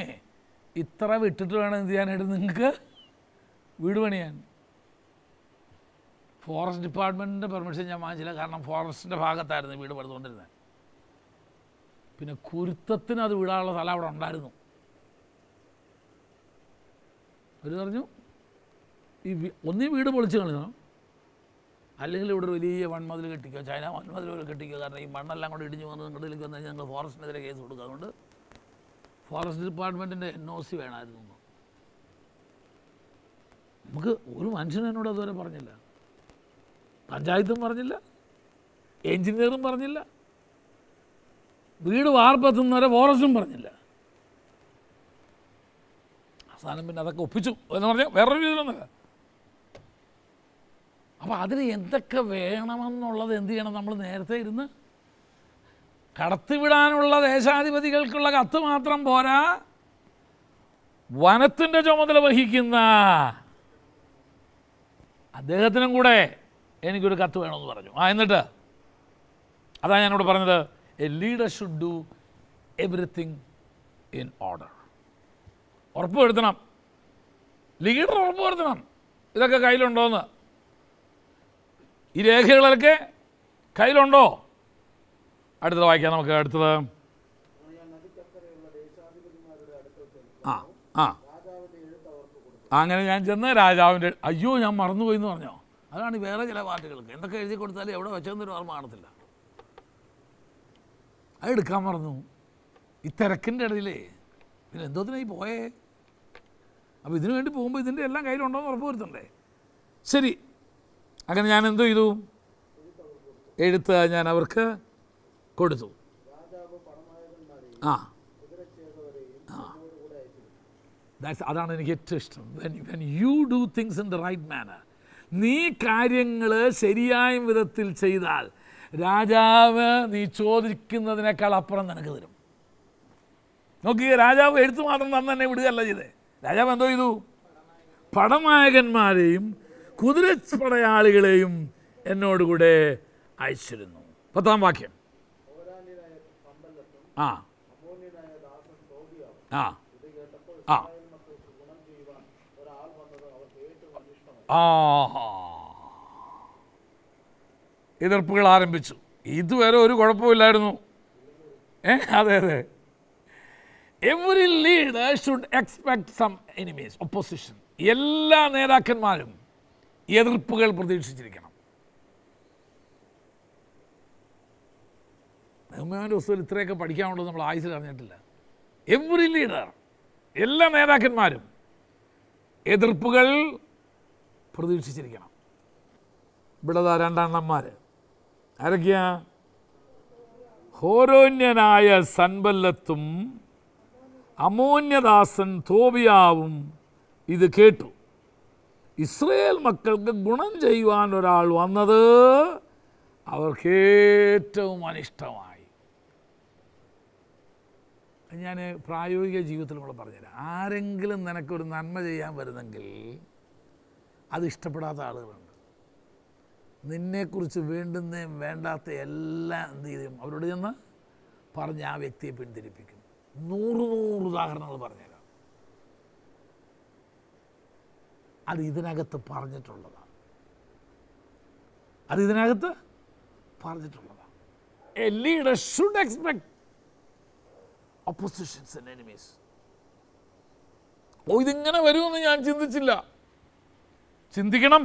ഇത്ര വിട്ടിട്ട് വേണം എന്ത് ചെയ്യാനായിട്ട് നിങ്ങൾക്ക് വീട് പണിയാൻ. ഫോറസ്റ്റ് ഡിപ്പാർട്ട്മെൻറ്റിൻ്റെ പെർമിഷൻ ഞാൻ വാങ്ങിച്ചില്ല, കാരണം ഫോറസ്റ്റിൻ്റെ ഭാഗത്തായിരുന്നു വീട് പണിതുകൊണ്ടിരുന്നത്. പിന്നെ കുരുത്തത്തിന് അത് വിടാനുള്ള സ്ഥലം അവിടെ ഉണ്ടായിരുന്നു. അവർ പറഞ്ഞു ഈ ഒന്നീ വീട് പൊളിച്ച് കളയണം, അല്ലെങ്കിൽ ഇവിടെ ഒരു വലിയ വൺമതിൽ കെട്ടിക്കുക, ചൈന വൺമതിൽ പോലെ കെട്ടിക്കുക. കാരണം ഈ മണ്ണെല്ലാം കൂടെ ഇടിഞ്ഞ് വന്ന് നിങ്ങളിലേക്ക് വന്നു കഴിഞ്ഞാൽ ഞങ്ങൾ ഫോറസ്റ്റിനെതിരെ കേസ് കൊടുക്കുക. അതുകൊണ്ട് ഫോറസ്റ്റ് ഡിപ്പാർട്ട്മെൻറ്റിൻ്റെ NOC വേണമായിരുന്നു. നമുക്ക് ഒരു മനുഷ്യനും എന്നോട് അതുവരെ പറഞ്ഞില്ല. പഞ്ചായത്തും പറഞ്ഞില്ല, എൻജിനീയറും പറഞ്ഞില്ല, വീട് വാർപ്പെത്തുന്നവരെ ഫോറസ്റ്റും പറഞ്ഞില്ല. അവസാനം പിന്നെ അതൊക്കെ ഒപ്പിച്ചു എന്ന് പറഞ്ഞാൽ വേറൊരു രീതിയിലൊന്നുമില്ല. അപ്പോൾ അതിന് എന്തൊക്കെ വേണമെന്നുള്ളത് എന്ത് ചെയ്യണം? നമ്മൾ നേരത്തെ ഇരുന്ന് കടത്തിവിടാനുള്ള ദേശാധിപതികൾക്കുള്ള കത്ത് മാത്രം പോരാ, വനത്തിൻ്റെ ചുമതല വഹിക്കുന്ന അദ്ദേഹത്തിനും കൂടെ എനിക്കൊരു കത്ത് വേണമെന്ന് പറഞ്ഞു. എന്നിട്ട് അതാ ഞാനിവിടെ പറഞ്ഞത്, A leader should do everything in order. ഉറപ്പുവരുത്തണം, ലീഡർ ഉറപ്പുവരുത്തണം ഇതൊക്കെ കയ്യിലുണ്ടോയെന്ന്. ഈ രേഖകളൊക്കെ കയ്യിലുണ്ടോ? അടുത്തത് വായിക്കാം നമുക്ക്. അടുത്തത് അങ്ങനെ ഞാൻ ചെന്ന് രാജാവിൻ്റെ, അയ്യോ ഞാൻ മറന്നുപോയി എന്ന് പറഞ്ഞോ. അതാണ് വേറെ ചില പാർട്ടികൾക്ക് എന്തൊക്കെ എഴുതി കൊടുത്താലും എവിടെ വെച്ചതെന്നൊരു ഓർമ്മ കാണത്തില്ല. അത് എടുക്കാൻ മറന്നു ഈ തിരക്കിൻ്റെ ഇടയിലേ. പിന്നെ എന്തോത്തിനായി പോയേ? അപ്പോൾ ഇതിനു വേണ്ടി പോകുമ്പോൾ ഇതിൻ്റെ എല്ലാം കയ്യിലുണ്ടോയെന്ന് ഉറപ്പ് വരുത്തണ്ടേ? ശരി, അങ്ങനെ ഞാൻ എന്തോ ചെയ്തു? എഴുത്ത് ഞാൻ അവർക്ക് കൊടുത്തു. ആ ആ അതാണ് എനിക്ക് ഏറ്റവും ഇഷ്ടം. When you do things in the right manner, നീ കാര്യങ്ങൾ ശരിയായ വിധത്തിൽ ചെയ്താൽ രാജാവ് നീ ചോദിക്കുന്നതിനേക്കാൾ അപ്പുറം നിനക്ക് തരും. നോക്കിയേ, രാജാവ് എഴുത്ത് മാത്രം തന്നെ വിടുകയല്ല ചെയ്തേ. രാജാവ് എന്തോ ചെയ്തു? പടനായകന്മാരെയും കുതിരപ്പടയാളികളെയും എന്നോടുകൂടെ അയച്ചിരുന്നു. 10-ാം വാക്യം. ആ ആ ആ എതിർപ്പുകൾ ആരംഭിച്ചു. ഇതുവരെ ഒരു കുഴപ്പമില്ലായിരുന്നു. അതെ അതെ. Every leader should expect some enemies, opposition. എല്ലാ നേതാക്കന്മാരും എതിർപ്പുകൾ പ്രതീക്ഷിച്ചിരിക്കണം. നെഹമ്യാവിൻ്റെ പുസ്തകത്തിൽ ഇത്രയൊക്കെ പഠിക്കാനുള്ളത് നമ്മൾ ആയുസ്സിൽ അറിഞ്ഞിട്ടില്ല. എവറി ലീഡർ, എല്ലാ നേതാക്കന്മാരും എതിർപ്പുകൾ പ്രതീക്ഷിച്ചിരിക്കണം. ഇവിടെ രണ്ടെണ്ണന്മാർ ആരൊക്കെയാ? ഹോരോന്യനായ സൻബല്ലത്തും അമോന്യദാസൻ തോബിയാവും ഇത് കേട്ടു. ഇസ്രയേൽ മക്കൾക്ക് ഗുണം ചെയ്യുവാൻ ഒരാൾ വന്നത് അവർക്ക് ഏറ്റവും അനിഷ്ടമായി. ഞാൻ പ്രായോഗിക ജീവിതത്തിൽ നമ്മൾ പറഞ്ഞുതരാം. ആരെങ്കിലും നിനക്കൊരു നന്മ ചെയ്യാൻ വരുന്നെങ്കിൽ അത് ഇഷ്ടപ്പെടാത്ത ആളുകളുണ്ട്. നിന്നെക്കുറിച്ച് വേണ്ടുന്നതും വേണ്ടാത്ത എല്ലാം എന്ത് ചെയ്യും? അവരോട് ചെന്ന് പറഞ്ഞ് ആ വ്യക്തിയെ പിന്തിരിപ്പിക്കും. 100 ഉദാഹരണങ്ങൾ പറഞ്ഞുതരാം. അത് ഇതിനകത്ത് പറഞ്ഞിട്ടുള്ളതാണ്. A leader should expect oppositions and enemies. ഇതിങ്ങനെ വരുമെന്ന് ഞാൻ ചിന്തിച്ചില്ല. ചിന്തിക്കണം.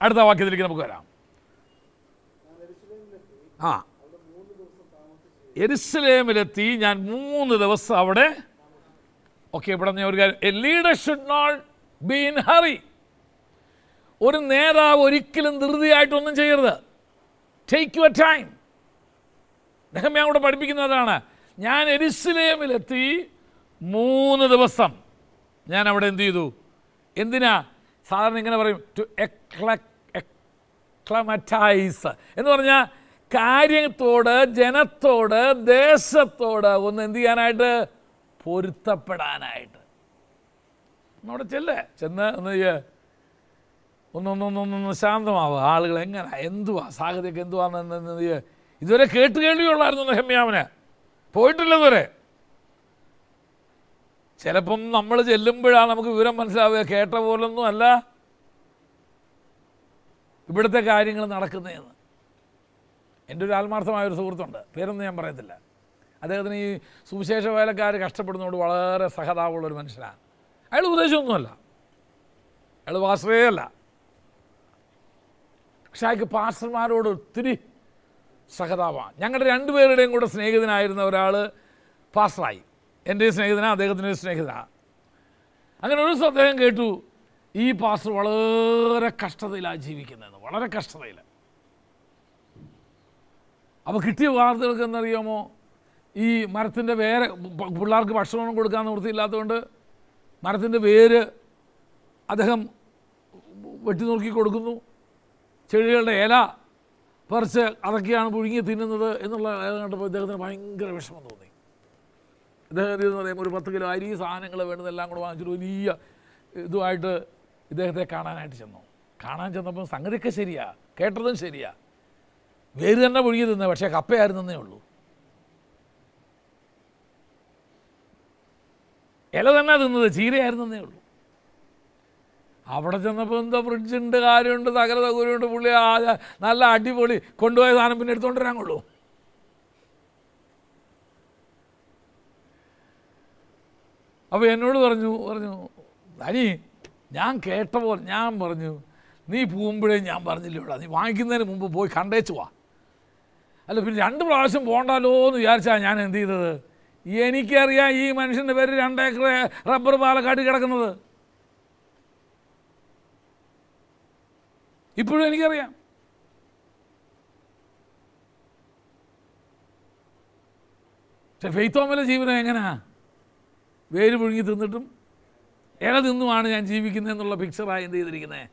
അടുത്ത വാക്യത്തിലേക്ക് നമുക്ക് വരാം. യെരുശലേമിലെത്തി ഞാൻ 3 ദിവസം അവിടെ. ഇവിടെ ഞാൻ ഒരു കാര്യം, a leader should not be in hurry. ഒരു നേതാവ് ഒരിക്കലും ധൃതിയായിട്ടൊന്നും ചെയ്യരുത്. Take your time. നെഹമ്യാവ് കൂടെ പഠിപ്പിക്കുന്നതാണ്. ഞാൻ യെരുശലേമിലെത്തി 3 ദിവസം ഞാൻ അവിടെ എന്ത് ചെയ്തു? എന്തിനാ? സാധാരണ ഇങ്ങനെ പറയും, ടു എക്ലമറ്റൈസ് എന്ന് പറഞ്ഞാൽ കാര്യത്തോട്, ജനത്തോട്, ദേശത്തോട് ഒന്ന് എന്ത് ചെയ്യാനായിട്ട്? പൊരുത്തപ്പെടാനായിട്ട്. അവിടെ ചെന്ന് ഒന്ന് ശാന്തമാവുക. ആളുകൾ എങ്ങനെ, എന്തുവാ സാഹചര്യം, എന്തുവാന്ന് ഇതുവരെ കേൾവിയുള്ളായിരുന്നു നെഹമ്യാവിന്. പോയിട്ടില്ല ഇതുവരെ. ചിലപ്പം നമ്മൾ ചെല്ലുമ്പോഴാണ് നമുക്ക് വിവരം മനസ്സിലാവുക, കേട്ട പോലൊന്നും അല്ല ഇവിടുത്തെ കാര്യങ്ങൾ നടക്കുന്നതെന്ന്. എൻ്റെ ഒരു ആത്മാർത്ഥമായൊരു സുഹൃത്തുണ്ട്, പേരൊന്നും ഞാൻ പറയത്തില്ല. അദ്ദേഹത്തിന് ഈ സുവിശേഷ വേലക്കാർ കഷ്ടപ്പെടുന്നതുകൊണ്ട് വളരെ സഹതാപമുള്ളൊരു മനുഷ്യനാണ്. അയാൾ ഉപദേശമൊന്നുമല്ല, അയാൾ പാസ്റ്ററേ അല്ല. പക്ഷെ അയാൾക്ക് പാസ്റ്റർമാരോട് ഒത്തിരി സഹതാപമാണ്. ഞങ്ങളുടെ 2 പേരുടെയും കൂടെ സ്നേഹിതനായിരുന്ന ഒരാൾ പാസ്റ്ററായി. എൻ്റെയും സ്നേഹിതനാണ്, അദ്ദേഹത്തിൻ്റെ സ്നേഹിതനാണ്. അങ്ങനെ ഒരു ദിവസം അദ്ദേഹം കേട്ടു, ഈ പാസ്റ്റർ വളരെ കഷ്ടതയിലാണ് ജീവിക്കുന്നതെന്ന്. വളരെ കഷ്ടതയിൽ. അപ്പോൾ കിട്ടിയ വാർത്തകൾക്ക് എന്നറിയാമോ? ഈ മരത്തിൻ്റെ വേര്, പിള്ളേർക്ക് ഭക്ഷണം കൊടുക്കാൻ നിവൃത്തിയില്ലാത്തതുകൊണ്ട് മരത്തിൻ്റെ വേര് അദ്ദേഹം വെട്ടി നുറുക്കി കൊടുക്കുന്നു. ചെടികളുടെ ഇല പറിച്ച് അതൊക്കെയാണ് പുഴുങ്ങി തിന്നുന്നത് എന്നുള്ള കണ്ടപ്പോൾ ഇദ്ദേഹത്തിന് ഭയങ്കര വിഷമം തോന്നി. ഇദ്ദേഹത്തിന് എന്ന് പറയുമ്പോൾ ഒരു 10 കിലോ അരി, സാധനങ്ങൾ വേണ്ടതെല്ലാം കൂടെ വാങ്ങിച്ചിട്ട് വലിയ ഇതുമായിട്ട് ഇദ്ദേഹത്തെ കാണാനായിട്ട് ചെന്നു. കാണാൻ ചെന്നപ്പോൾ സംഗതിയൊക്കെ ശരിയാ, കേട്ടതും ശരിയാ. വേര് തന്നെ പുഴുങ്ങി തിന്നത്, പക്ഷേ കപ്പയായിരുന്നേ ഉള്ളൂ. ഇല തന്നെ തിന്നത്, ചീരയായിരുന്നേ ഉള്ളൂ. അവിടെ ചെന്നപ്പോൾ എന്താ ഫ്രിഡ്ജുണ്ട്, കാര്യമുണ്ട്, സകല സൗകര്യമുണ്ട്. പുള്ളി നല്ല അടിപൊളി കൊണ്ടുപോയ സാധനം പിന്നെ എടുത്തുകൊണ്ട് വരാൻ കൊള്ളൂ. അപ്പോൾ എന്നോട് പറഞ്ഞു അനി, ഞാൻ കേട്ട പോലെ ഞാൻ പറഞ്ഞു, നീ പോകുമ്പോഴേ ഞാൻ പറഞ്ഞില്ല, ഇവിടെ നീ വാങ്ങിക്കുന്നതിന് മുമ്പ് പോയി കണ്ടേച്ചു വാ. അല്ല പിന്നെ 2 പ്രാവശ്യം പോകണ്ടല്ലോ എന്ന് വിചാരിച്ചാൽ ഞാൻ എന്ത് ചെയ്തത്? എനിക്കറിയാം ഈ മനുഷ്യൻ്റെ പേര് 2 ഏക്കർ റബ്ബർ പാലക്കാട് കിടക്കുന്നത്. ഇപ്പോഴും എനിക്കറിയാം. പക്ഷെ ഫെയ്ത്ത് തോമലെ ജീവിതം എങ്ങനെയാ? വേര് പുഴുങ്ങി തിന്നിട്ടും ഇല തിന്നുമാണ് ഞാൻ ജീവിക്കുന്നതെന്നുള്ള പിക്ചറായി എന്ത് ചെയ്തിരിക്കുന്നത്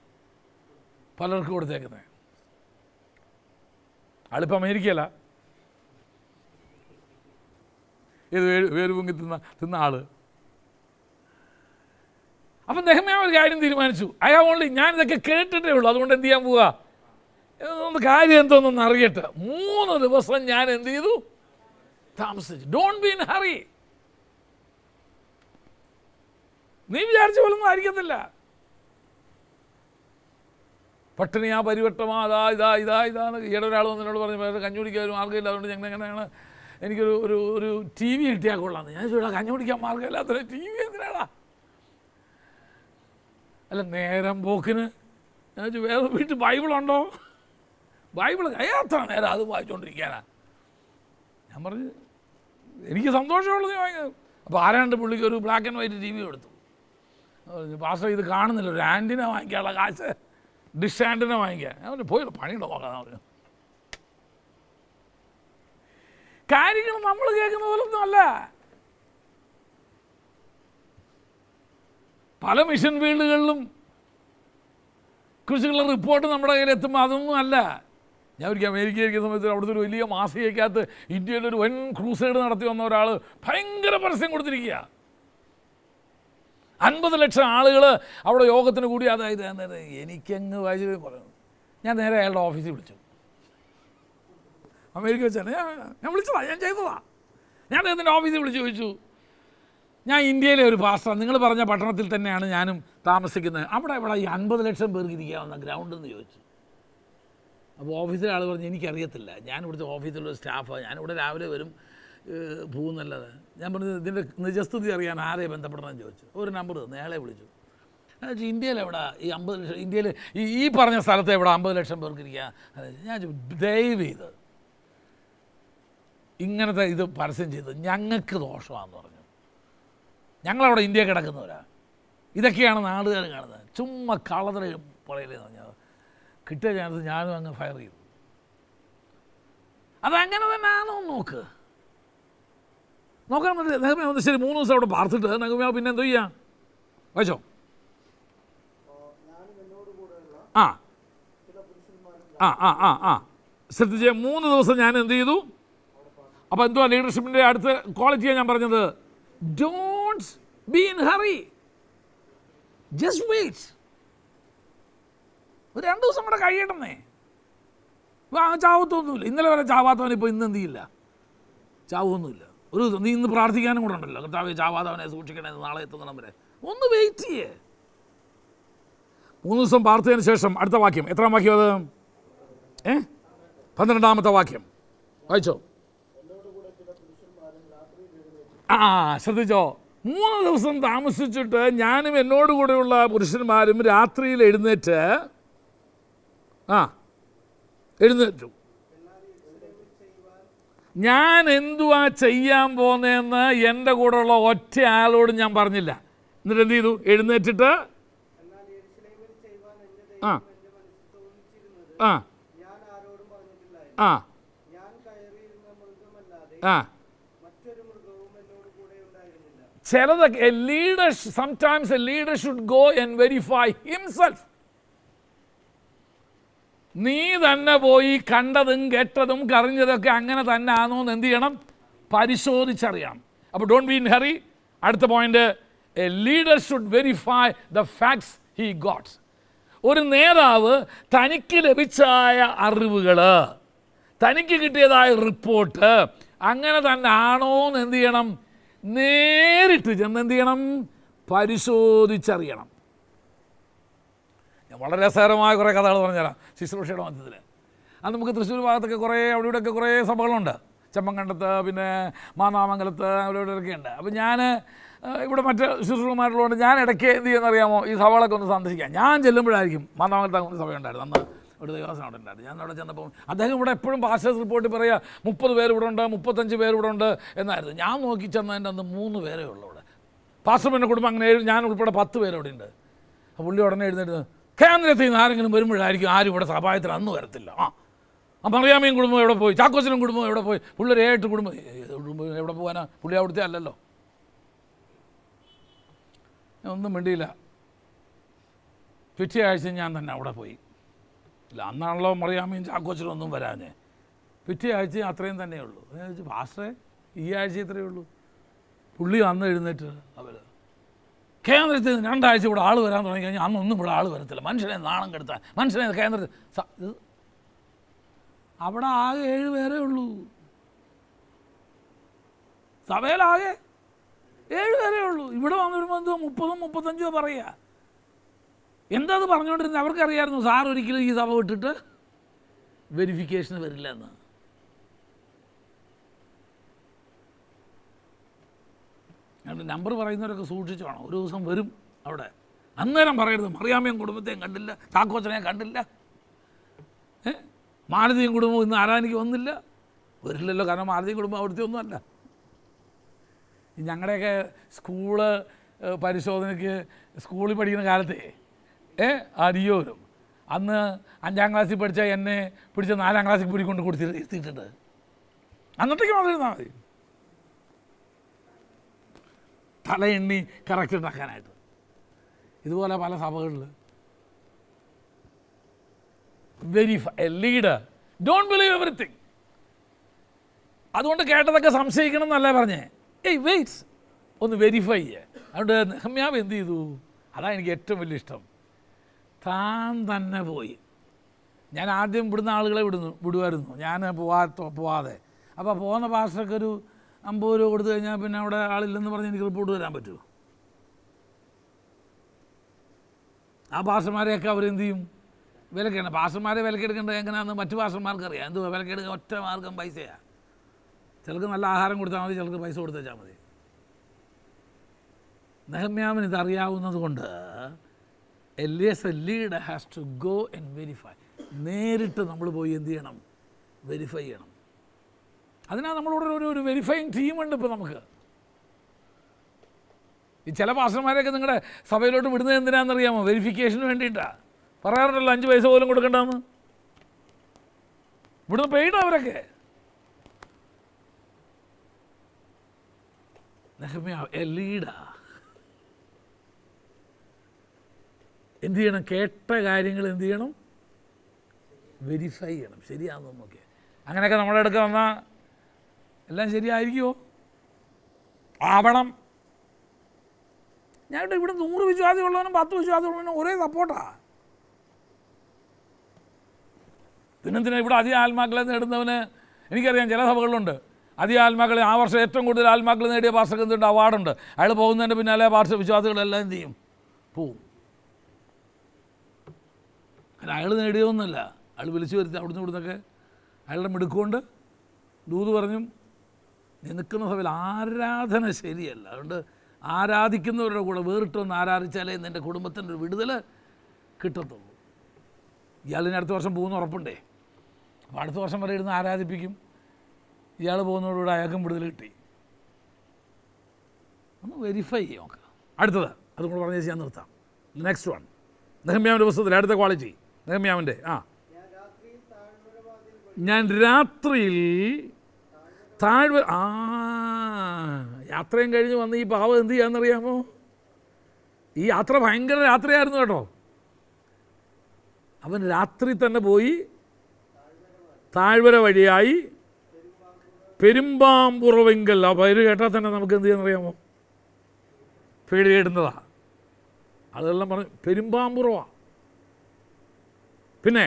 പലർക്കും കൊടുത്തേക്കുന്നത്. ആളിപ്പോൾ അമേരിക്കയല്ല, ഇത് വേര് പുഴുങ്ങി തിന്ന ആള്. അപ്പം നെഹമ്യാവ് ഒരു കാര്യം തീരുമാനിച്ചു. ഞാനിതൊക്കെ കേട്ടിട്ടേ ഉള്ളൂ, അതുകൊണ്ട് എന്ത് ചെയ്യാൻ പോവുക, ഒന്ന് കാര്യം എന്തോന്നൊന്ന് അറിയട്ടെ. 3 ദിവസം ഞാൻ എന്ത് ചെയ്തു, താമസിച്ചു. Don't be in hurry. നീ വിചാരിച്ച പോലൊന്നും ആയിരിക്കത്തില്ല. പട്ടിണിയാ പരിവട്ടമാ അതാ ഇതാ ഇതാ ഇതാണ്. ഈയിടെ ഒരാൾ വന്നതിനോട് പറഞ്ഞു കഞ്ഞി കുടിക്കാൻ മാർഗ്ഗമില്ല, അതുകൊണ്ട് ഞങ്ങൾ എങ്ങനെയാണ് എനിക്കൊരു ഒരു ഒരു ടി വി കിട്ടിയാൽ കൊള്ളാമെന്ന്. ഞാൻ ചോദിച്ചാൽ കഞ്ഞി കുടിക്കാൻ മാർഗ്ഗമില്ലാത്ത ടി വി എന്തിനാടാ? അല്ല നേരം പോക്കിന് ഞാൻ ചോദിച്ചു വേറെ വീട്ടിൽ ബൈബിളുണ്ടോ? ബൈബിൾ എത്ര നേരം അത് വായിച്ചുകൊണ്ടിരിക്കാനാ? ഞാൻ പറഞ്ഞു എനിക്ക് സന്തോഷമുള്ളത് നീ വാങ്ങിയത്. അപ്പോൾ ആരാണ്ട് പുള്ളിക്ക് ഒരു black and white T V കൊടുത്തു. പാസ്റ്റർ ഇത് കാണുന്നില്ല, ഒരു ആൻറ്റിന വാങ്ങിക്കാനുള്ള കാശ്, ഡിഷ് ആൻറ്റിന വാങ്ങിക്കാൻ. ഞാൻ പറഞ്ഞു പോയില്ല, പണിയുണ്ടോ നോക്കാന്ന് പറഞ്ഞു. കാര്യങ്ങൾ നമ്മൾ കേൾക്കുന്ന പോലൊന്നും അല്ല. പല മിഷൻ ഫീൽഡുകളിലും കുറിച്ചുള്ള റിപ്പോർട്ട് നമ്മുടെ കയ്യിൽ എത്തുമ്പോൾ അതൊന്നും അല്ല. ഞാൻ ഒരിക്കൽ അമേരിക്കയിൽ ഇരിക്കുന്ന സമയത്ത് അവിടുത്തെ ഒരു വലിയ മാസികയ്ക്കകത്ത് ഇന്ത്യയിൽ ഒരു വൻ ക്രൂസൈഡ് നടത്തി വന്ന ഒരാൾ ഭയങ്കര പരസ്യം കൊടുത്തിരിക്കുക. 50 ലക്ഷം ആളുകൾ അവിടെ യോഗത്തിന് കൂടി. അതായത് എനിക്കങ്ങ് വായിച്ചു പറയുന്നു. ഞാൻ നേരെ അയാളുടെ ഓഫീസിൽ വിളിച്ചു. അമേരിക്ക വെച്ചാണ് ഞാൻ വിളിച്ചതാ, ഞാൻ ചെയ്തതാ. ഞാൻ അദ്ദേഹത്തിൻ്റെ ഓഫീസിൽ വിളിച്ച് ചോദിച്ചു, ഞാൻ ഇന്ത്യയിലെ ഒരു പാസ്റ്റർ, നിങ്ങൾ പറഞ്ഞ പട്ടണത്തിൽ തന്നെയാണ് ഞാനും താമസിക്കുന്നത്, അവിടെ ഈ 50 ലക്ഷം പേർക്ക് ഇരിക്കാവുന്ന ഗ്രൗണ്ട് എന്ന് ചോദിച്ചു. അപ്പോൾ ഓഫീസിലെ ആൾ പറഞ്ഞു എനിക്കറിയത്തില്ല, ഞാൻ ഇവിടുത്തെ ഓഫീസിലുള്ള സ്റ്റാഫാണ്, ഞാനിവിടെ രാവിലെ വരും പോകുന്നല്ലത്. ഞാൻ പറഞ്ഞു ഇതിൻ്റെ നിജസ്ഥിതി അറിയാൻ ആരെ ബന്ധപ്പെടണമെന്ന് ചോദിച്ചു. ഒരു നമ്പർ തന്നു, അയാളെ വിളിച്ചു. ഇന്ത്യയിൽ എവിടെ ഈ 50 ലക്ഷം, ഇന്ത്യയിൽ ഈ പറഞ്ഞ സ്ഥലത്ത് എവിടെ 50 ലക്ഷം പേർക്ക് ഇരിക്കുക? ഞാൻ ദയവ് ചെയ്ത് ഇങ്ങനത്തെ ഇത് പരസ്യം ചെയ്ത് ഞങ്ങൾക്ക് ദോഷമാണെന്ന് പറഞ്ഞു. ഞങ്ങളവിടെ ഇന്ത്യ കിടക്കുന്നവരാ, ഇതൊക്കെയാണ് നാടുകാർ കാണുന്നത്. ചുമ്മാ കളതറ പുറയിലെന്ന് പറഞ്ഞാൽ കിട്ടിയ ചാൻസ് ഞാനും അങ്ങ് ഫയർ ചെയ്തു. അതങ്ങനെ തന്നെ ആണോ നോക്ക്, നോക്കാൻ വേണ്ടി നെഹമ്യാവ് ഒന്ന് ശരി 3 ദിവസം അവിടെ പാർത്തിട്ട് നെഹമ്യാവ് പിന്നെ എന്തോ ചെയ്യാം വായിച്ചോ. ആ ആ ആ ആ ആ ശ്രദ്ധിച്ച് 3 ദിവസം ഞാൻ എന്ത് ചെയ്തു. അപ്പോൾ എന്തുവാ ലീഡർഷിപ്പിൻ്റെ അടുത്ത ക്വാളിറ്റിയാണ് ഞാൻ പറഞ്ഞത്, don't be in hurry, just wait. ഒരു 2 ദിവസം കൂടെ കഴിയണമെന്നേ. ചാവത്തൊന്നുമില്ല, ഇന്നലെ വരെ ചാവാത്തവൻ ഇപ്പോൾ ഇന്ന് എന്ത് ചെയ്യില്ല, ചാവൊന്നുമില്ല. ഒരു നീ ഇന്ന് പ്രാർത്ഥിക്കാനും കൂടെ ഉണ്ടല്ലോ, കർത്താവേ ചാവാത്തവനെ സൂക്ഷിക്കണേ നാളെ എത്തുന്നിടം വരെ. ഒന്ന് വെയിറ്റ് ചെയ്യേ. 3 ദിവസം പാർത്തതിന് ശേഷം അടുത്ത വാക്യം, എത്രാം വാക്യം അത്? 12ാമത്തെ വാക്യം വായിച്ചോ. ശ്രദ്ധിച്ചോ. 3 ദിവസം താമസിച്ചിട്ട് ഞാനും എന്നോട് കൂടെയുള്ള പുരുഷന്മാരും രാത്രിയിൽ എഴുന്നേറ്റു. ഞാൻ എന്തുവാ ചെയ്യാൻ പോകുന്നതെന്ന് എൻ്റെ കൂടെയുള്ള ഒറ്റ ആളോട് ഞാൻ പറഞ്ഞില്ല. എന്നിട്ട് എന്ത് ചെയ്തു? എഴുന്നേറ്റിട്ട് ആ ആ ആ ആ ചിലതൊക്കെ sometimes A leader should go and verify himself. നീ തന്നെ പോയി കണ്ടതും കേട്ടതും കറിഞ്ഞതൊക്കെ അങ്ങനെ തന്നെ ആണോ എന്ന് എന്ത് ചെയ്യണം? പരിശോധിച്ചറിയണം. അപ്പോൾ ഡോണ്ട് ബി ഇൻ ഹറി. അടുത്ത point, A leader should verify the facts he got. ഒരു നേതാവ് തനിക്ക് ലഭിച്ചായ അറിവുകൾ, തനിക്ക് കിട്ടിയതായ റിപ്പോർട്ട് അങ്ങനെ തന്നെ ആണോ എന്ന് എന്ത് ചെയ്യണം? നേരിട്ട് ചെന്ന് എന്ത് ചെയ്യണം? പരിശോധിച്ചറിയണം. ഞാൻ വളരെ രസകരമായ കുറേ കഥകൾ പറഞ്ഞുതരാം ശുശ്രൂഷയുടെ മധ്യത്തിൽ. അത് നമുക്ക് തൃശ്ശൂർ ഭാഗത്തൊക്കെ കുറേ അവിടെ ഇവിടെയൊക്കെ കുറേ സഭകളുണ്ട്. ചെമ്മങ്കണ്ടത്ത്, പിന്നെ മാന്നാമംഗലത്ത്, അവിടെ ഇവിടെയൊക്കെ ഉണ്ട്. അപ്പോൾ ഞാൻ ഇവിടെ മറ്റ് ശുശ്രൂഷകന്മാരുള്ളതുകൊണ്ട് ഞാൻ ഇടയ്ക്ക് എന്ത് ചെയ്യുന്നറിയാമോ, ഈ സഭകളൊക്കെ ഒന്ന് സന്ദർശിക്കാം. ഞാൻ ചെല്ലുമ്പോഴായിരിക്കും, മാന്നാമംഗലത്ത് അങ്ങനെ സഭയുണ്ടായിരുന്നു, അന്ന് ഒരു ദേവസ്വം അവിടെ ഉണ്ടായിരുന്നു. ഞാൻ അവിടെ ചെന്നപ്പോൾ അദ്ദേഹം ഇവിടെ എപ്പോഴും പാസ്റ്റേഴ്സ് റിപ്പോർട്ടിൽ പറയുക 30 പേര് ഇവിടെ ഉണ്ട്, 35 പേര് ഇവിടെ ഉണ്ട് എന്നായിരുന്നു. ഞാൻ നോക്കി ചെന്നതിൻ്റെ അന്ന് 3 പേരേ ഉള്ളൂ ഇവിടെ. പാസ്റ്റർ പിന്നെ കുടുംബം അങ്ങനെ ഞാൻ ഉൾപ്പെടെ 10 പേര് ഇവിടെ ഉണ്ട്. അപ്പോൾ പുള്ളി ഉടനെ എഴുന്നേറ്റ്, കേന്ദ്രത്തിൽ നിന്ന് ആരെങ്കിലും വരുമ്പോഴായിരിക്കും ആരും ഇവിടെ സഭായത്തിൽ അന്ന് വരത്തില്ല. മറിയാമ്മയും കുടുംബം എവിടെ പോയി, ചാക്കോച്ചനും കുടുംബം എവിടെ പോയി, പുള്ളി 7 കുടുംബം എവിടെ പോകാനാ, പുള്ളി അവിടുത്തെ അല്ലല്ലോ. ഞാൻ ഒന്നും മിണ്ടിയില്ല. പിറ്റേ ആഴ്ച ഞാൻ തന്നെ അവിടെ പോയി. ഇല്ല, അന്നാണല്ലോ മറിയാമ്മയും ചാക്കോച്ചനും ഒന്നും വരാഞ്ഞേ. പിറ്റേ ആഴ്ച അത്രയും തന്നെയുള്ളൂ. ഞാൻ ചോദിച്ചു, പാസ്റ്ററെ ഈ ആഴ്ച ഇത്രയേ ഉള്ളൂ? പുള്ളി അന്ന് എഴുന്നേറ്റ് അവർ കേന്ദ്രത്തിൽ 2 ആഴ്ച ഇവിടെ ആൾ വരാൻ തുടങ്ങി കഴിഞ്ഞാൽ അന്നൊന്നും ഇവിടെ ആൾ വരത്തില്ല, മനുഷ്യനെ നാണം കെടുത്താൻ, മനുഷ്യനെ കേന്ദ്രത്തിൽ. അവിടെ ആകെ 7 പേരേ ഉള്ളൂ. സഭയിലാകെ 7 പേരേ ഉള്ളൂ. ഇവിടെ വന്ന് വരുമ്പോൾ എന്തോ 30-35 പറയുക. എന്താ അത് പറഞ്ഞുകൊണ്ടിരുന്നത്? അവർക്കറിയായിരുന്നു സാർ ഒരിക്കലും ഈ സഭ വിട്ടിട്ട് വെരിഫിക്കേഷന് വരില്ല എന്ന്. നമ്പർ പറയുന്നവരൊക്കെ സൂക്ഷിച്ചു വേണം. ഒരു ദിവസം വരും അവിടെ, അന്നേരം പറയരുത് മറിയാമ്മയും കുടുംബത്തെയും കണ്ടില്ല, ചാക്കോച്ചനെയും കണ്ടില്ല, മാലതിയും കുടുംബം ഇന്ന് ആരാധനയ്ക്ക് വന്നില്ല. വരില്ലല്ലോ, കാരണം മാലതിയും കുടുംബം അവിടുത്തെ ഒന്നുമല്ല. ഞങ്ങളുടെയൊക്കെ സ്കൂള് പരിശോധനയ്ക്ക് സ്കൂളിൽ പഠിക്കുന്ന കാലത്തെ അരിയോരും അന്ന് 5ാം ക്ലാസ്സിൽ പഠിച്ച എന്നെ പിടിച്ച 4ാം ക്ലാസ്സിൽ പിടിക്കൊണ്ട് കൊടുത്തിട്ടുണ്ട്. അന്നത്തേക്ക് മാത്രം ഇരുന്നാൽ മതി, തലയെണ്ണി കറക്റ്റ് ഉണ്ടാക്കാനായിട്ട്. ഇതുപോലെ പല സഭകളിൽ verify A leader, don't believe everything. അതുകൊണ്ട് കേട്ടതൊക്കെ സംശയിക്കണം എന്നല്ലേ പറഞ്ഞേ. വെയിറ്റ്സ് ഒന്ന് വെരിഫൈ ചെയ്യേ. അതുകൊണ്ട് നെഹമ്യാവ് എന്ത് ചെയ്തു? അതാണ് എനിക്ക് ഏറ്റവും വലിയ ഇഷ്ടം. താൻ തന്നെ പോയി. ഞാൻ ആദ്യം ഇവിടുന്ന് ആളുകളെ വിടുമായിരുന്നു, ഞാൻ പോവാതെ. അപ്പോൾ പോകുന്ന പാസ്റ്റർക്ക് ഒരു 50 രൂപ കൊടുത്തു കഴിഞ്ഞാൽ പിന്നെ അവിടെ ആളില്ലെന്ന് പറഞ്ഞ് എനിക്ക് റിപ്പോർട്ട് തരാൻ പറ്റുമോ? ആ പാസ്റ്റർമാരെയൊക്കെ അവരെന്ത് ചെയ്യും? വിലക്കെടുക്കണം. പാസ്റ്റർമാരെ വിലക്കെടുക്കേണ്ടത് എങ്ങനെയാണെന്ന് മറ്റു പാസ്റ്റർമാർക്ക് അറിയാം. എന്തുവാ വിലക്കെടുക്കുക? ഒറ്റ മാർഗം പൈസയാണ്. ചിലർക്ക് നല്ല ആഹാരം കൊടുത്താൽ മതി, ചിലർക്ക് പൈസ കൊടുത്തേച്ചാൽ മതി. നെഹമ്യാവിന് ഇതറിയാവുന്നത് കൊണ്ട് a leader has to go and verify. നേരിട്ട് നമ്മൾ പോയി എന്ത് ചെയ്യണം? വെരിഫൈ ചെയ്യണം. അതിനാണ് നമ്മളിവിടെ ഒരു വെരിഫൈങ് ടീമുണ്ട് ഇപ്പോൾ നമുക്ക്. ഈ ചില പാസ്റ്റർമാരെയൊക്കെ നിങ്ങളുടെ സഭയിലോട്ട് വിടുന്നത് എന്തിനാണെന്നറിയാമോ? വെരിഫിക്കേഷന് വേണ്ടിയിട്ടാണ്. പറയാറുണ്ടല്ലോ 5 പൈസ പോലും കൊടുക്കണ്ടെന്ന്. ഇവിടുന്ന് പെയ്ഡാണ് അവരൊക്കെ. നെഹമ്യാവ് എ ലീഡർ എന്ത് ചെയ്യണം? കേട്ട കാര്യങ്ങൾ എന്ത് ചെയ്യണം? വെരിഫൈ ചെയ്യണം. ശരിയാണെന്ന് നോക്കിയാൽ. അങ്ങനെയൊക്കെ നമ്മുടെ അടുക്ക വന്നാൽ എല്ലാം ശരിയായിരിക്കുമോ? ആവണം. ഞാൻ ഇവിടെ 100 വിശ്വാസികളുള്ളവനും 10 വിശ്വാസികളുള്ളവനും ഒരേ സപ്പോർട്ടാണ്. പിന്നെന്തിനാ ഇവിടെ അധികം ആത്മാക്കളെ നേടുന്നവന്? എനിക്കറിയാം ചില സഭകളിലുണ്ട് അധികം ആത്മാക്കളെ, ആ വർഷം ഏറ്റവും കൂടുതൽ ആത്മാക്കൾ നേടിയ പാസ്റ്റർക്ക് എന്തുണ്ട്? അവാർഡുണ്ട്. അയാൾ പോകുന്നതിൻ്റെ പിന്നാലെ പാസ്റ്റർ വിശ്വാസികളെല്ലാം എന്ത് ചെയ്യും? പോവും. അല്ല, അയാൾ നേടിയതൊന്നുമല്ല, അയാൾ വിളിച്ചു വരുത്തി അവിടുന്ന് ഇവിടുന്നൊക്കെ അയാളുടെ മിടുക്കുകൊണ്ട് ദൂത് പറഞ്ഞും. നിൽക്കുന്ന സഭയിൽ ആരാധന ശരിയല്ല. അതുകൊണ്ട് ആരാധിക്കുന്നവരുടെ കൂടെ വേറിട്ടൊന്ന് ആരാധിച്ചാലേ നിൻ്റെ കുടുംബത്തിൻ്റെ ഒരു വിടുതൽ കിട്ടത്തുള്ളൂ. ഇയാളിന് അടുത്ത വർഷം പോകുന്ന ഉറപ്പുണ്ടേ. അപ്പോൾ അടുത്ത വർഷം വരെ ഇരുന്ന് ആരാധിപ്പിക്കും. ഇയാൾ പോകുന്നതോടുകൂടെ അയാൾക്കും വിടുതൽ കിട്ടി. ഒന്ന് വെരിഫൈ ചെയ്യും നോക്കുക. അടുത്തത് അതും കൂടെ പറഞ്ഞ് ഞാൻ നിർത്താം. നെക്സ്റ്റ് വൺ, നെഹമ്യാവിൻ്റെ പുസ്തകത്തിൽ അടുത്ത ക്വാളിറ്റി. നെഹമ്യാവിൻ്റെ ഞാൻ രാത്രിയിൽ യാത്രയും കഴിഞ്ഞ് വന്ന് ഈ പാവം എന്ത് ചെയ്യാമെന്നറിയാമോ? ഈ യാത്ര ഭയങ്കര യാത്രയായിരുന്നു കേട്ടോ. അവൻ രാത്രി തന്നെ പോയി താഴ്വര വഴിയായി പെരുമ്പാമ്പുറവെങ്കൽ. ആ പേര് കേട്ടാൽ തന്നെ നമുക്ക് എന്ത് ചെയ്യാന്നറിയാമോ? പേടിയിടുന്നതാ. അതെല്ലാം പറഞ്ഞു പെരുമ്പാമ്പുറവാ. പിന്നെ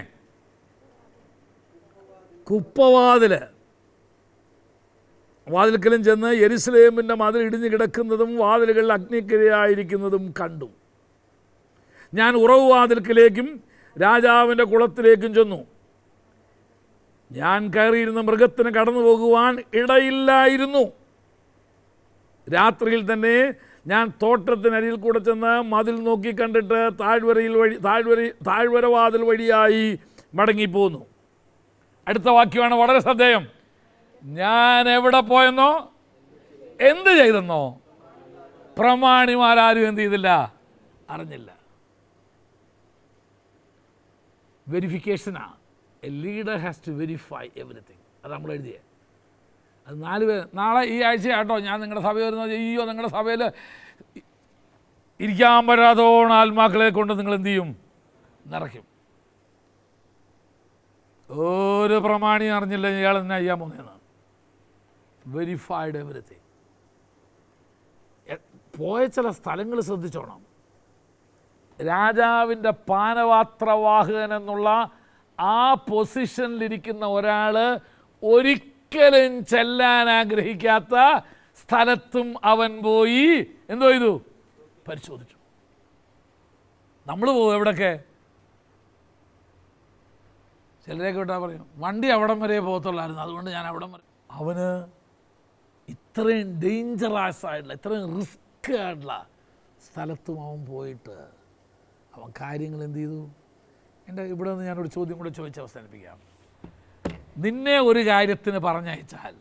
വാതിൽക്കലും ചെന്ന് യെരുശലേമിൻ്റെ മതിൽ ഇടിഞ്ഞു കിടക്കുന്നതും വാതിലുകൾ അഗ്നിക്കിരയായിരിക്കുന്നതും കണ്ടു. ഞാൻ ഉറവ് വാതിൽക്കലേക്കും രാജാവിൻ്റെ കുളത്തിലേക്കും ചെന്നു. ഞാൻ കയറിയിരുന്ന മൃഗത്തിന് കടന്നു പോകുവാൻ ഇടയില്ലായിരുന്നു. രാത്രിയിൽ തന്നെ ഞാൻ തോട്ടത്തിനരിയിൽ കൂടെ ചെന്ന് മതിൽ നോക്കി കണ്ടിട്ട് താഴ്വര വാതിൽ വഴിയായി മടങ്ങിപ്പോന്നു. അടുത്ത വാക്യമാണ് വളരെ ശ്രദ്ധേയം. ഞാൻ എവിടെ പോയെന്നോ എന്ത് ചെയ്തെന്നോ പ്രമാണിമാരും എന്ത് ചെയ്തില്ല? അറിഞ്ഞില്ല. വെരിഫിക്കേഷനാണ്. A leader has to verify everything. അത് നമ്മൾ എഴുതിയത്. അത് 4 പേര് നാളെ ഈ ആഴ്ച കേട്ടോ ഞാൻ നിങ്ങളുടെ സഭ വരുന്നത്. അയ്യോ, നിങ്ങളുടെ സഭയിൽ ഇരിക്കാൻ പറ്റാത്തോണം ആത്മാക്കളെ കൊണ്ട് നിങ്ങൾ എന്ത് ചെയ്യും? നിറയ്ക്കും. ഒരു പ്രമാണി അറിഞ്ഞില്ല ഇയാൾ തന്നെ ചെയ്യാൻ പോകുന്നതെന്ന്. Verified everything. പോയ ചില സ്ഥലങ്ങൾ ശ്രദ്ധിച്ചോണം. രാജാവിൻ്റെ പാനപാത്രവാഹകൻ എന്നുള്ള ആ പൊസിഷനിലിരിക്കുന്ന ഒരാൾ ഒരിക്കലും ചെല്ലാൻ ആഗ്രഹിക്കാത്ത സ്ഥലത്തും അവൻ പോയി എന്തോ ചെയ്തു? പരിശോധിച്ചു. നമ്മൾ പോകും എവിടൊക്കെ? ചിലരെയൊക്കെ വിട്ടാൽ പറയും വണ്ടി അവിടം വരെ പോകത്തുള്ളായിരുന്നു, അതുകൊണ്ട് ഞാൻ അവിടം വരെ. അവന് ഇത്രയും ഡേഞ്ചറസ് ആയിട്ടുള്ള, ഇത്രയും റിസ്ക് ആയിട്ടുള്ള സ്ഥലത്തും അവൻ പോയിട്ട് അവൻ കാര്യങ്ങൾ എന്ത് ചെയ്തു? എൻ്റെ ഇവിടെ നിന്ന് ഞാനൊരു ചോദ്യം കൂടെ ചോദിച്ച് അവസാനിപ്പിക്കാം. നിന്നെ ഒരു കാര്യത്തിന് പറഞ്ഞയച്ചാൽ